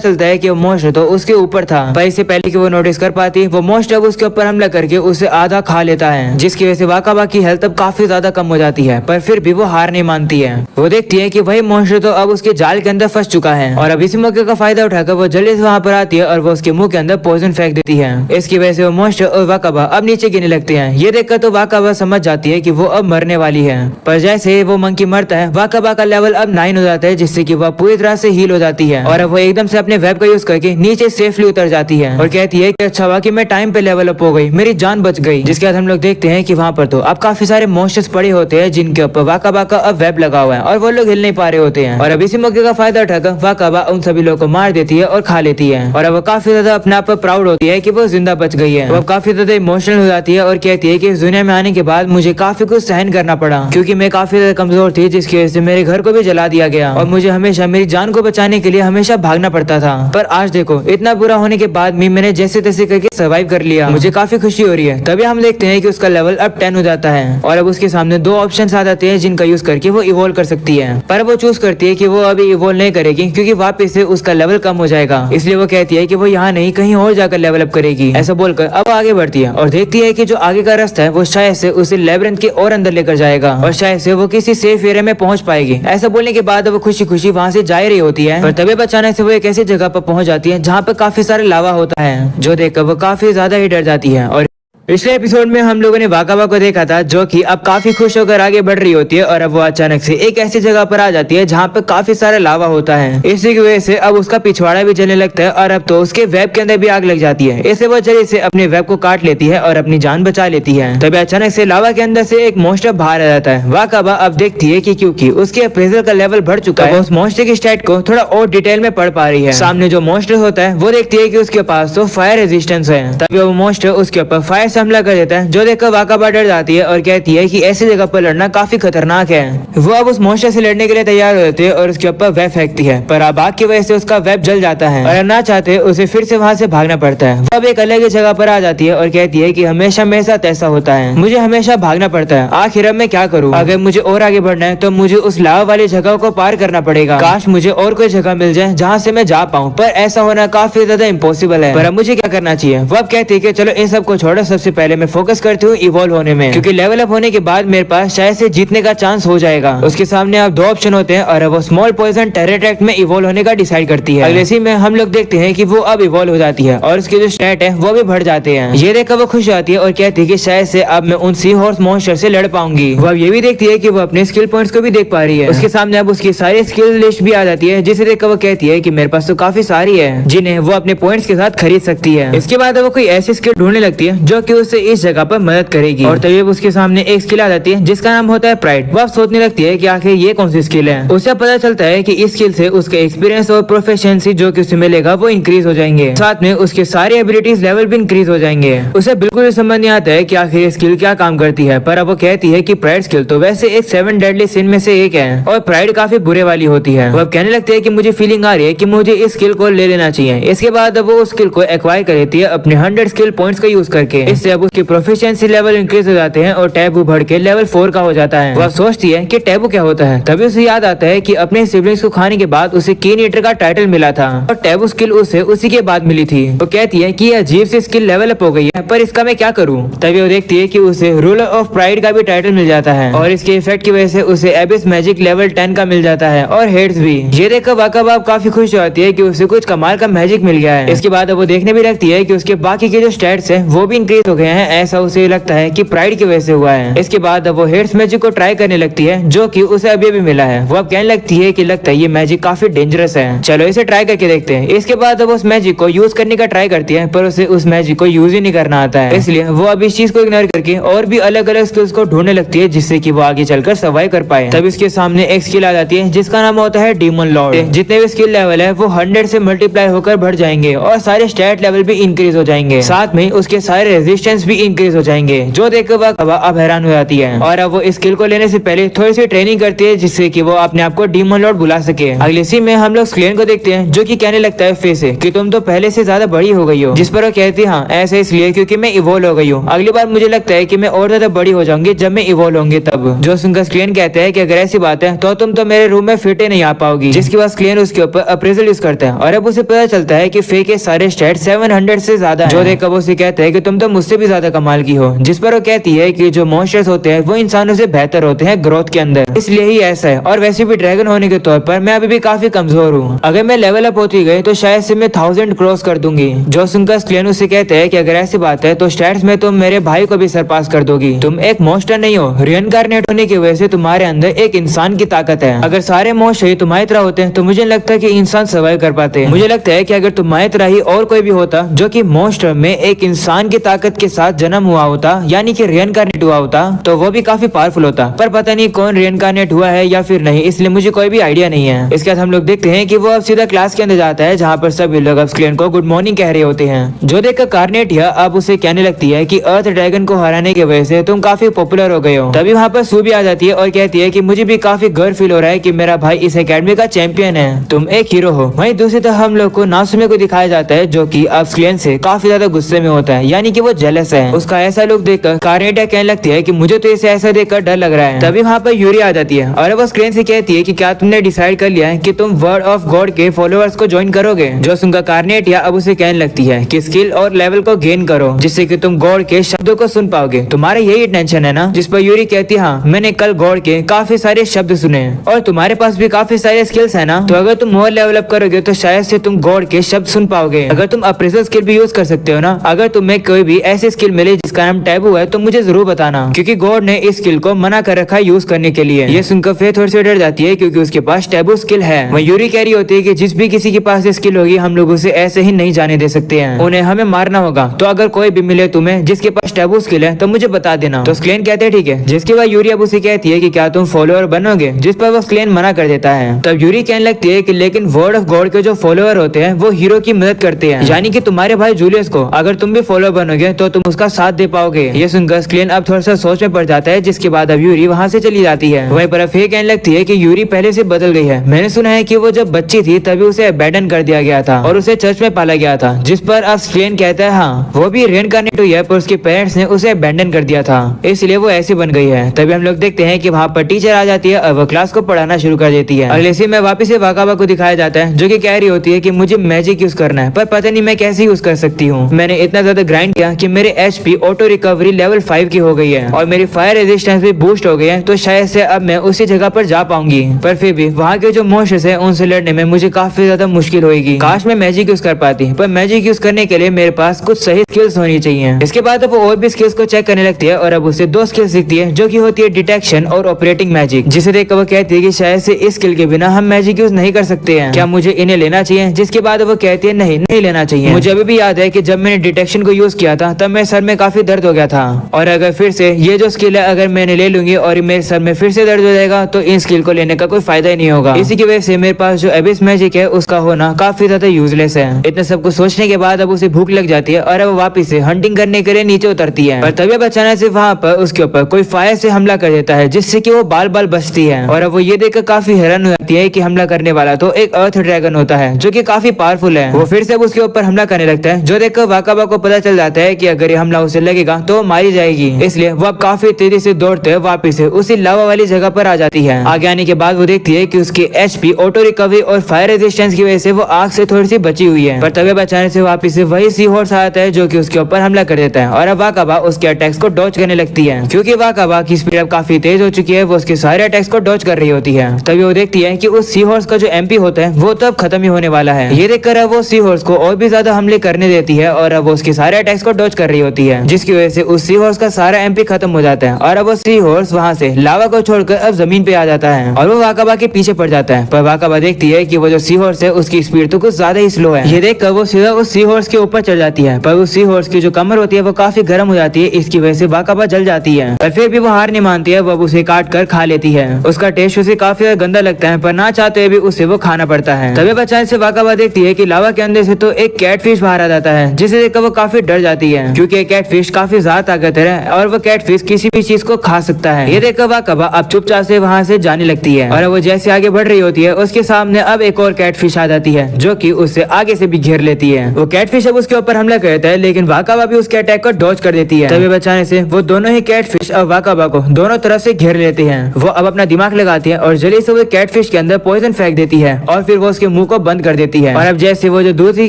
चलता है कि वो मोस्टर तो उसके ऊपर था, पर इससे पहले कि वो नोटिस कर पाती वो मोस्टर अब उसके ऊपर हमला करके उसे आधा खा लेता है, जिसकी वजह से वाकाबा की हेल्थ अब काफी ज्यादा कम हो जाती है, पर फिर भी वो हार नहीं मानती है। वो देखती है कि वही मोस्टर तो अब उसके जाल के अंदर फंस चुका है और अब इसी मौके का फायदा उठाकर वो जल्दी से वहाँ पर आती है और वो उसके मुंह के अंदर पॉइजन फेंक देती है। इसकी वजह से वो मोस्टर और वाकाबा अब नीचे गिरने लगते हैं। ये देखकर तो वाकाबा समझ जाती है कि वो अब मरने वाली है, पर जैसे वो मंकी मरता है वाकाबा का लेवल अब 9 हो जाता है, जिससे कि वह पूरी तरह से हील हो जाती है और अब वो एकदम से अपने वेब का यूज करके नीचे सेफली उतर जाती है और कहती है कि अच्छा हुआ कि मैं टाइम पे लेवल अप हो गई, मेरी जान बच गई। जिसके बाद हम लोग देखते हैं कि वहाँ पर तो अब काफी सारे मोस्टर्स पड़े होते हैं जिनके ऊपर वाकाबा का अब वेब लगा हुआ है और वो लोग हिल नहीं पा रहे होते हैं और अब इसी मौके का फायदा उठाकर वाकाबा उन सभी लोगों को मार देती है और खा लेती है और अब वो काफी ज्यादा अपने आप पर प्राउड होती है कि वो जिंदा बच गई है। वो काफी ज्यादा इमोशनल हो जाती है और कहती है कि इस दुनिया में आने के बाद मुझे काफी कुछ सहन करना पड़ा, क्योंकि मैं काफी ज्यादा कमजोर थी, जिसकी वजह से मेरे घर को भी जला दिया गया और मुझे हमेशा मेरी जान को बचाने के लिए हमेशा भागना पड़ता था। पर आज देखो इतना बुरा होने के बाद भी मैंने जैसे तैसे करके सर्वाइव कर लिया, मुझे काफी खुशी हो रही है। तभी हम देखते हैं कि उसका लेवल अब 10 हो जाता है और अब उसके सामने 2 ऑप्शन आ जाते हैं जिनका यूज करके वो इवॉल्व कर सकती है, पर वो चूज करती है कि वो अभी इवॉल्व नहीं करेगी क्योंकि वापस से उसका लेवल कम हो जाएगा। इसलिए वो कहती है कि वो यहाँ नहीं कहीं और जाकर लेवल अप करेगी। ऐसा बोलकर अब आगे बढ़ती है और देखती है कि जो आगे का रास्ता है वो शायद से उसे लेबिरिंथ के और अंदर लेकर जाएगा और शायद से वो किसी सेफ एरिया में पहुंच पाएगी। ऐसा बोलने के बाद वो खुशी खुशी वहाँ वहाँ से जा रही होती है, पर तभी अचानक से वो एक ऐसी जगह पर पहुंच जाती है जहाँ पर काफी सारे लावा होता है, जो देखकर वो काफी ज्यादा ही डर जाती है। और पिछले एपिसोड में हम लोगों ने वाकाबा को देखा था, जो कि अब काफी खुश होकर आगे बढ़ रही होती है और अब वो अचानक से एक ऐसी जगह पर आ जाती है जहाँ पे काफी सारा लावा होता है। इसी की वजह से अब उसका पिछवाड़ा भी जलने लगता है और अब तो उसके वेब के अंदर भी आग लग जाती है। इससे वो जल्दी से अपने वेब को काट लेती है और अपनी जान बचा लेती है। तभी अचानक से लावा के अंदर से एक मॉन्स्टर बाहर आ जाता है। वाकाबा अब देखती है कि क्योंकि उसके अप्रेजल का लेवल बढ़ चुका है, उस मॉन्स्टर की स्टैट को थोड़ा और डिटेल में पढ़ पा रही है। सामने जो मॉन्स्टर होता है वो देखती है कि उसके पास तो फायर रेजिस्टेंस है। तभी वो मॉन्स्टर उसके ऊपर फायर से हमला कर देता है, जो देखकर वाकाबा डर जाती है और कहती है कि ऐसी जगह पर लड़ना काफी खतरनाक है। वो अब उस मॉन्स्टर से लड़ने के लिए तैयार हो जाती है और उसके ऊपर वेब फेंकती है, पर अब आग की वजह से उसका वेब जल जाता है और ना चाहते उसे फिर से वहाँ से भागना पड़ता है। वो अब एक अलग ही जगह पर आ जाती है और कहती है कि हमेशा मेरे साथ ऐसा होता है, मुझे हमेशा भागना पड़ता है, आखिर अब मैं क्या करूँ? अगर मुझे और आगे बढ़ना है तो मुझे उस लावा वाली जगह को पार करना पड़ेगा। काश मुझे और कोई जगह मिल जाए जहाँ से मैं जा पाऊँ, पर ऐसा होना काफी ज्यादा इम्पॉसिबल है। पर अब मुझे क्या करना चाहिए? वो अब कहती है कि चलो इन सब को छोड़ो, सबसे पहले मैं फोकस करती हूँ इवॉल्व होने में, क्योंकि लेवल अप होने के बाद मेरे पास शायद से जीतने का चांस हो जाएगा। उसके सामने अब दो ऑप्शन होते हैं और वो स्मॉल पॉइजन टेरर ट्रैक में इवॉल्व होने का डिसाइड करती है। अगले सीन में हम लोग देखते हैं कि वो अब इवॉल्व हो जाती है और उसके जो स्टैट है वो भी बढ़ जाते हैं। ये देखकर वो खुश होती है और कहती है कि शायद से अब मैं उन सी हॉर्स मॉन्स्टर से लड़ पाऊंगी। वो अब ये भी देखती है कि वो अपने स्किल पॉइंट्स को भी देख पा रही है। उसके सामने अब उसकी सारी स्किल लिस्ट भी आ जाती है, जिसे देखकर वो कहती है कि मेरे पास तो काफी सारी है जिन्हें वो अपने पॉइंट्स के साथ खरीद सकती है। इसके बाद वो कोई ऐसी स्किल ढूंढने लगती है जो कि उसे इस जगह पर मदद करेगी और तभी उसके सामने एक स्किल आ जाती है जिसका नाम होता है प्राइड। वो सोचने लगती है कि आखिर ये कौन सी स्किल है। उसे पता चलता है कि इस स्किल से उसका एक्सपीरियंस और प्रोफिशिएंसी जो कि उसे मिलेगा वो इंक्रीज हो जाएंगे, साथ में उसके सारे एबिलिटीज लेवल भी इंक्रीज हो जाएंगे। उसे बिल्कुल भी समझ नहीं आता है कि आखिर ये स्किल क्या काम करती है, पर अब वो कहती है कि प्राइड स्किल तो वैसे एक 7 डेडली सिन में से एक है और प्राइड काफी बुरे वाली होती है। वो अब कहने लगती है कि मुझे फीलिंग आ रही है कि मुझे इस स्किल को ले लेना चाहिए। इसके बाद वो उस स्किल को एक्वायर कर लेती है अपने 100 स्किल पॉइंट्स का यूज करके। इससे अब उसकी प्रोफिशिएंसी लेवल इंक्रीज हो जाते हैं और टैबू बढ़ के लेवल 4 का हो जाता है। वह सोचती है कि टैबू क्या होता है, तभी उसे याद आता है कि अपने सिबलिंग्स को खाने के बाद उसे कीन ईटर का टाइटल मिला था और टैबू स्किल उसे उसी के बाद मिली थी। वो कहती है कि यह अजीब सी स्किल लेवल अप हो गई है, पर इसका मैं क्या करूं? तभी वो देखती है कि उसे रूलर ऑफ प्राइड का भी टाइटल मिल जाता है और इसके इफेक्ट की वजह से उसे एबिस मैजिक लेवल 10 का मिल जाता है और हेड्स भी। ये देखकर वाकाबा काफी खुश हो जाती है कि उसे कुछ कमाल का मैजिक मिल गया है। इसके बाद वो देखने भी लगती है कि उसके बाकी के जो स्टैट्स हैं वो भी इंक्रीज हो गए हैं। ऐसा उसे लगता है कि प्राइड की वजह से हुआ है। इसके बाद वो हेड्स मैजिक को ट्राई करने लगती है जो कि उसे अभी भी मिला है। वो अब कहने लगती है कि लगता है ये मैजिक काफी डेंजरस है, चलो इसे ट्राई करके देखते हैं। इसके बाद वो उस मैजिक को यूज करने का ट्राई करती है, पर उसे उस मैजिक को यूज ही नहीं करना आता है। इसलिए वो अब इस चीज को इग्नोर करके और भी अलग अलग स्किल्स को ढूंढने लगती है जिससे कि वो आगे चलकर सर्वाइव कर पाए। तब इसके सामने एक स्किल आ जाती है जिसका नाम होता है डीमन लॉर्ड। जितने भी स्किल लेवल है वो 100 से मल्टीप्लाई होकर बढ़ जाएंगे और सारे स्टैट लेवल भी इंक्रीज हो जाएंगे, साथ में उसके सारे रेजिस्टेंस भी इंक्रीज हो जाएंगे, जो देखकर वह अब हैरान हो जाती है। और अब वो स्किल को लेने से पहले थोड़ी सी ट्रेनिंग करती है जिससे कि वो अपने आप को डीमन लॉर्ड बुला सके। अगले सीन में हम लोग स्क्लेन को देखते हैं जो कि कहने लगता है फेस से कि तुम तो पहले से ज्यादा बड़ी हो गई हो, जिस पर वो कहती है हाँ ऐसा इसलिए क्योंकि मैं इवॉल्व हो गई हूँ। अगली बार मुझे लगता है कि मैं और ज्यादा बड़ी हो जाऊंगी जब मैं इवॉल्व होंगी तब। जो सुनकर स्क्लेन कहता है कि अगर ऐसी बात है तो तुम तो मेरे रूम में फिट ही नहीं आ पाओगी, जिसके बाद स्क्लेन उसके ऊपर अप्रेजल यूज करता है और अब उसे पता चलता है कि फे के सारे स्टैट 700 से ज्यादा है। जो देखकर वो उसे कहता है कि तुम तो मुझसे भी ज्यादा कमाल की हो, जिस पर वो कहती है कि जो मॉन्स्टर्स होते हैं वो इंसानों से बेहतर होते हैं ग्रोथ के अंदर, इसलिए ही ऐसा है। और वैसे भी ड्रैगन होने के तौर पर मैं अभी भी काफी कमजोर हूँ, अगर मैं लेवल अप होती गई तो शायद से मैं 1000 क्रॉस कर दूंगी। जो सुनकर स्क्लेन उसे कहते हैं कि अगर ऐसी बात है तो स्टैट्स में तुम मेरे भाई को भी सरपास कर दोगी। तुम एक मॉन्स्टर नहीं हो, रिइनकार्नेट होने की वजह से तुम्हारे अंदर एक इंसान की ताकत है। अगर सारे मॉन्स्टर तुम्हारी तरह होते हैं तो मुझे लगता है कि इंसान सर्वाइव कर पाते हैं। मुझे लगता है कि अगर तुम्हारी तरह ही और कोई भी होता जो कि मॉन्स्टर में एक इंसान की ताकत के साथ जन्म हुआ होता यानी कि रिइनकार्नेट हुआ होता तो वो भी काफी पावरफुल होता, पर पता नहीं कौन रिइनकार्नेट हुआ है या फिर नहीं, इसलिए मुझे कोई भी आइडिया नहीं है। इसके बाद हम लोग देखते हैं कि वो अब सीधा क्लास के अंदर जाता है जहाँ पर सभी लोग अब स्क्लेन को गुड मॉर्निंग कह रहे होते हैं। जो देखकर कार्नेटिया अब उसे कहने लगती है कि अर्थ ड्रैगन को हराने की वजह से तुम काफी पॉपुलर हो गए हो। तभी वहाँ पर सू भी आ जाती है और कहती है कि मुझे भी काफी गर्व फील हो रहा है कि मेरा भाई इस एकेडमी का चैंपियन है, तुम एक हीरो हो। वहीं दूसरी तरफ हम लोग को नासुमे को दिखाया जाता है जो कि अब स्क्लेन से काफी ज्यादा गुस्से में होता है, यानी कि वो जेलस है। उसका ऐसा लुक देखकर कार्नेटिया कहने लगती है कि मुझे तो इसे ऐसा देखकर डर लग रहा है। तभी वहाँ पर यूरी आ जाती है और वो स्क्रीन से कहती है कि क्या तुमने डिसाइड कर लिया है कि तुम वर्ड ऑफ गॉड के फॉलोअर्स को ज्वाइन करोगे। जो सुनकर कार्नेटिया अब उसे कहने लगती है कि स्किल और लेवल को गेन करो जिससे कि तुम गॉड के शब्दों को सुन पाओगे। तुम्हारे यही टेंशन है ना। जिस पर यूरी कहती है हाँ, मैंने कल गॉड के काफी सारे शब्द सुने और तुम्हारे पास भी काफी सारे स्किल्स है ना, तो अगर तुम और लेवल अप करोगे तो शायद से तुम गॉड के शब्द सुन पाओगे। अगर तुम अप्रेजल स्किल भी यूज कर सकते हो ना। अगर तुम्हें कोई भी ऐसी स्किल मिले जिसका नाम टैबू है तो मुझे जरूर बताना, क्योंकि गॉड ने इस स्किल को मना कर रखा है यूज करने के लिए। ये सुनकर फेथ थोड़ी सी डर जाती है क्योंकि उसके पास टैबू स्किल है। वह यूरी कह रही होती है कि जिस भी किसी के पास स्किल होगी हम लोग उसे ऐसे ही नहीं जाने दे सकते हैं, उन्हें हमें मारना होगा। तो अगर कोई भी मिले तुम्हें जिसके पास टैबू स्किल है तो मुझे बता देना। तो स्क्लेन कहते हैं ठीक है। जिसके बाद यूरी अब उसे कहती है कि क्या तुम फॉलोअर बनोगे, जिस पर वो स्क्लेन मना कर देता है। तब यूरी कहने लगती है कि लेकिन वर्ड ऑफ गॉड के जो फॉलोअर होते हैं वो हीरो की मदद करते हैं, यानी कि तुम्हारे भाई जूलियस को अगर तुम भी फॉलो बनोगे तो तुम उसका साथ दे पाओगे। ये सुनकर स्क्लेन अब थोड़ा सा सोच में पड़ जाता है, जिसके बाद अब यूरी वहाँ से चली जाती है। वहीं पर फिर कहने लगती है कि यूरी पहले से बदल गई है। मैंने सुना है कि वो जब बच्ची थी तभी उसे अबैंडन कर दिया गया था और उसे चर्च में पाला गया था। जिस पर अब स्क्लेन कहता है हाँ, वो भी रेनकार्नेट हुई है पर उसके पेरेंट्स ने उसे अबैंडन कर दिया था, इसलिए वो ऐसी बन गई है। तभी हम लोग देखते हैं कि वहाँ पर टीचर आ जाती है और वो क्लास को पढ़ाना शुरू कर देती है। अगले सीन में वापस से वाकाबा को दिखाया जाता है जो कि कह रही होती है कि मुझे मैजिक यूज करना है पर पता नहीं मैं कैसे यूज कर सकती हूँ। मैंने इतना ज्यादा ग्राइंड किया कि मेरे एचपी ऑटो रिकवरी लेवल 5 की हो गई है और मेरी फायर रेजिस्टेंस भी बूस्ट हो गई है, तो शायद से अब मैं उसी जगह पर जा पाऊंगी। पर फिर भी वहाँ के जो मॉन्स्टर्स है उनसे लड़ने में मुझे काफी ज्यादा मुश्किल होगी। काश मैं मैजिक यूज कर पाती, पर मैजिक यूज करने के लिए मेरे पास कुछ सही स्किल्स होनी चाहिए। इसके बाद वो और भी स्किल्स को चेक करने लगती है और अब उसे 2 स्किल्स सीखती है जो की होती है डिटेक्शन और ऑपरेटिंग मैजिक, जिसे देखकर वो कहती है कि शायद से इस स्किल के बिना हम मैजिक यूज नहीं कर सकते हैं, क्या मुझे इन्हें लेना चाहिए। जिसके बाद वो कहती है नहीं नहीं लेना चाहिए। मुझे अभी भी याद है कि जब मैंने डिटेक्शन को यूज किया था तब मेरे सर में काफी दर्द हो गया था, और अगर फिर से ये जो स्किल है अगर मैंने ले लूंगी और मेरे सर में फिर से दर्द हो जाएगा तो इन स्किल को लेने का कोई फायदा ही नहीं होगा। इसी की वजह से मेरे पास जो एबिस मैजिक है उसका होना काफी ज्यादा यूजलेस है। इतना सब कुछ सोचने के बाद अब उसे भूख लग जाती है और अब वापिस से हंटिंग करने के लिए नीचे उतरती है। पर तभी अचानक से वहाँ पर उसके ऊपर कोई फायर से हमला कर देता है जिससे कि वो बाल बाल बचती है और अब वो ये देखकर काफी हैरान हो जाती है कि हमला करने वाला तो एक अर्थ ड्रैगन होता है जो कि काफी पावरफुल है। वो फिर से अब उसके ऊपर हमला करने लगता है, जो देखकर वाकाबा को पता चल जाता है कि अगर ये हमला उसे लगेगा तो मारी जाएगी। इसलिए वो अब काफी तेजी से दौड़ते हुए वापिस से उसी लावा वाली जगह पर आ जाती है। आगे आने के बाद वो देखती है कि उसके एचपी ऑटो रिकवरी और फायर रेजिस्टेंस की वजह से वो आग से थोड़ी सी बची हुई है। पर तभी बचाने से वापिस से वही सी हॉर्स आता है जो कि उसके ऊपर हमला कर देता है और अब वाकाबा उसके अटैक्स को डॉज करने लगती है। क्योंकि वाकाबा की स्पीड अब काफी तेज हो चुकी है, वो उसके सारे अटैक्स को डॉज कर रही होती है। तभी वो देखती है कि उस सी हॉर्स का जो एमपी होता है वो तो अब खत्म ही होने वाला है। ये देखकर वो सी हॉर्स को और भी ज्यादा हमले करने देती है और अब वो उसके सारे अटैक्स को डॉज कर रही होती है, जिसकी वजह से उस सी हॉर्स का सारा एमपी खत्म हो जाता है और अब वो सी हॉर्स वहाँ से लावा को छोड़कर अब जमीन पे आ जाता है और वो वाकाबा के पीछे पड़ जाता है। पर वाकाबा देखती है कि वो जो सी हॉर्स है उसकी स्पीड तो कुछ ज्यादा ही स्लो है। ये देखकर वो सीधा उस सी हॉर्स के ऊपर चढ़ जाती है, पर उस सी हॉर्स की जो कमर होती है वो काफी गर्म हो जाती है, इसकी वजह से वाकाबा जल जाती है। पर फिर भी वो हार नहीं मानती है, वो उसे काट कर खा लेती है। उसका टेस्ट उसे काफी ज्यादा गंदा लगता है, पर ना चाहते हुए भी उसे वो खाना पड़ता है। तभी बचाने से वाकाबा देखती है कि लावा के अंदर से तो एक कैटफिश बाहर आ जाता है, जिसे देखकर वो काफी डर जाती है क्योंकि कैटफिश काफी ज्यादा ताकतवर है और वो कैटफिश किसी भी चीज को खा सकता है। ये देखकर वाकाबा अब चुपचाप से वहाँ से जाने लगती है और वो जैसे आगे बढ़ रही होती है उसके सामने अब एक और कैटफिश आ जाती है जो कि उससे आगे से भी घेर लेती है। वो कैटफिश अब उसके ऊपर हमला करता है लेकिन वाकाबा भी उसके अटैक को डॉज कर देती है। तभी बचाने से वो दोनों ही कैटफिश अब वाकाबा को दोनों तरफ से घेर लेते हैं। वो अब अपना दिमाग लगाती है और जल्दी से वो कैटफिश के अंदर पॉइजन फेंक देती है और फिर वो उसके मुंह को बंद कर देती है। और अब जैसे वो जो दूसरी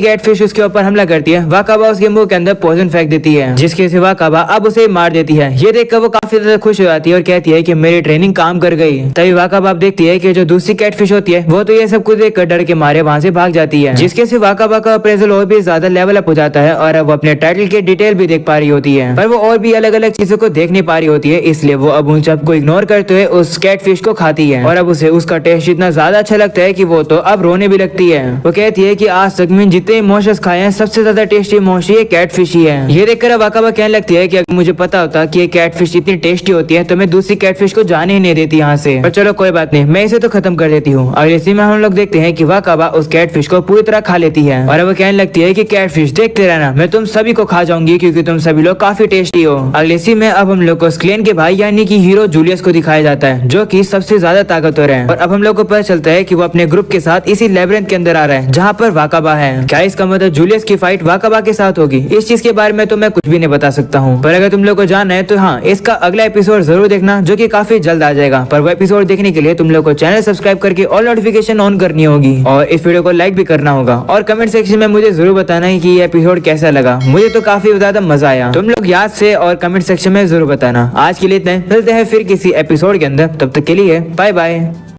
कैटफिश उसके ऊपर हमला करती है वाकाबा उसके मुंह के अंदर पॉइजन फेंक देती है, जिसके से वाकाबा अब उसे मार देती है। ये देखकर वो काफी ज्यादा खुश हो जाती है और कहती है कि मेरी ट्रेनिंग काम कर गई। तभी वाकाबा देखती है कि जो दूसरी कैटफिश होती है वो तो ये सब कुछ देखकर डर के मारे वहाँ से भाग जाती है, जिसके से वाकाबा का अप्रेजल और भी ज्यादा लेवल अप हो जाता है और अब वो अपने टाइटल के डिटेल भी देख पा रही होती है, पर वो और भी अलग अलग चीजों को देख नहीं पा रही होती है। इसलिए वो अब उन सबको इग्नोर करते हुए उस कैटफिश को खाती है और अब उसे उसका टेस्ट इतना ज्यादा अच्छा लगता है कि वो तो अब रोने भी लगती है। वो कहती है कि आज तक मैंने जितने मोशंस खाए हैं सबसे ज्यादा टेस्टी मोशी ये कैटफिश ही है। ये देखकर वाकाबा कहने लगती है कि अगर मुझे पता होता कि ये कैटफिश इतनी टेस्टी होती है तो मैं दूसरी कैटफिश को जाने ही नहीं देती यहाँ से, पर चलो कोई बात नहीं, मैं इसे तो खत्म कर देती हूँ। अगले सीन में हम लोग देखते हैं कि वाकाबा उस कैटफिश को पूरी तरह खा लेती है और वो कहने लगती है कि कैटफिश देखते रहना, मैं तुम सभी को खा जाऊंगी क्योंकि तुम सभी लोग काफी टेस्टी हो। अगले सीन में अब हम लोग को स्क्लेन के भाई यानी कि हीरो जूलियस को दिखाया जाता है जो कि सबसे ज्यादा ताकतवर है और अब हम लोग को पता चलता है कि वो अपने ग्रुप के साथ इसी लेबिरिंथ के अंदर आ रहा है जहाँ पर वाकाबा है। क्या इसका मतलब जूलियस की फाइट वाकाबा के साथ होगी? इस चीज के बारे में तो मैं कुछ भी नहीं बता सकता हूँ। पर अगर तुम लोग को जानना है तो हाँ, इसका अगला एपिसोड जरूर देखना, जो कि काफी जल्द आ जाएगा। पर वो एपिसोड देखने के लिए तुम लोग को चैनल सब्सक्राइब करके ऑल नोटिफिकेशन ऑन करनी होगी और इस वीडियो को लाइक भी करना होगा। और कमेंट सेक्शन में मुझे जरूर बताना है कि ये एपिसोड कैसा लगा। मुझे तो काफी ज्यादा मजा आया। तुम लोग याद से और कमेंट सेक्शन में जरूर बताना। आज के लिए इतना ही, मिलते हैं फिर किसी एपिसोड के अंदर। तब तक के लिए बाय बाय।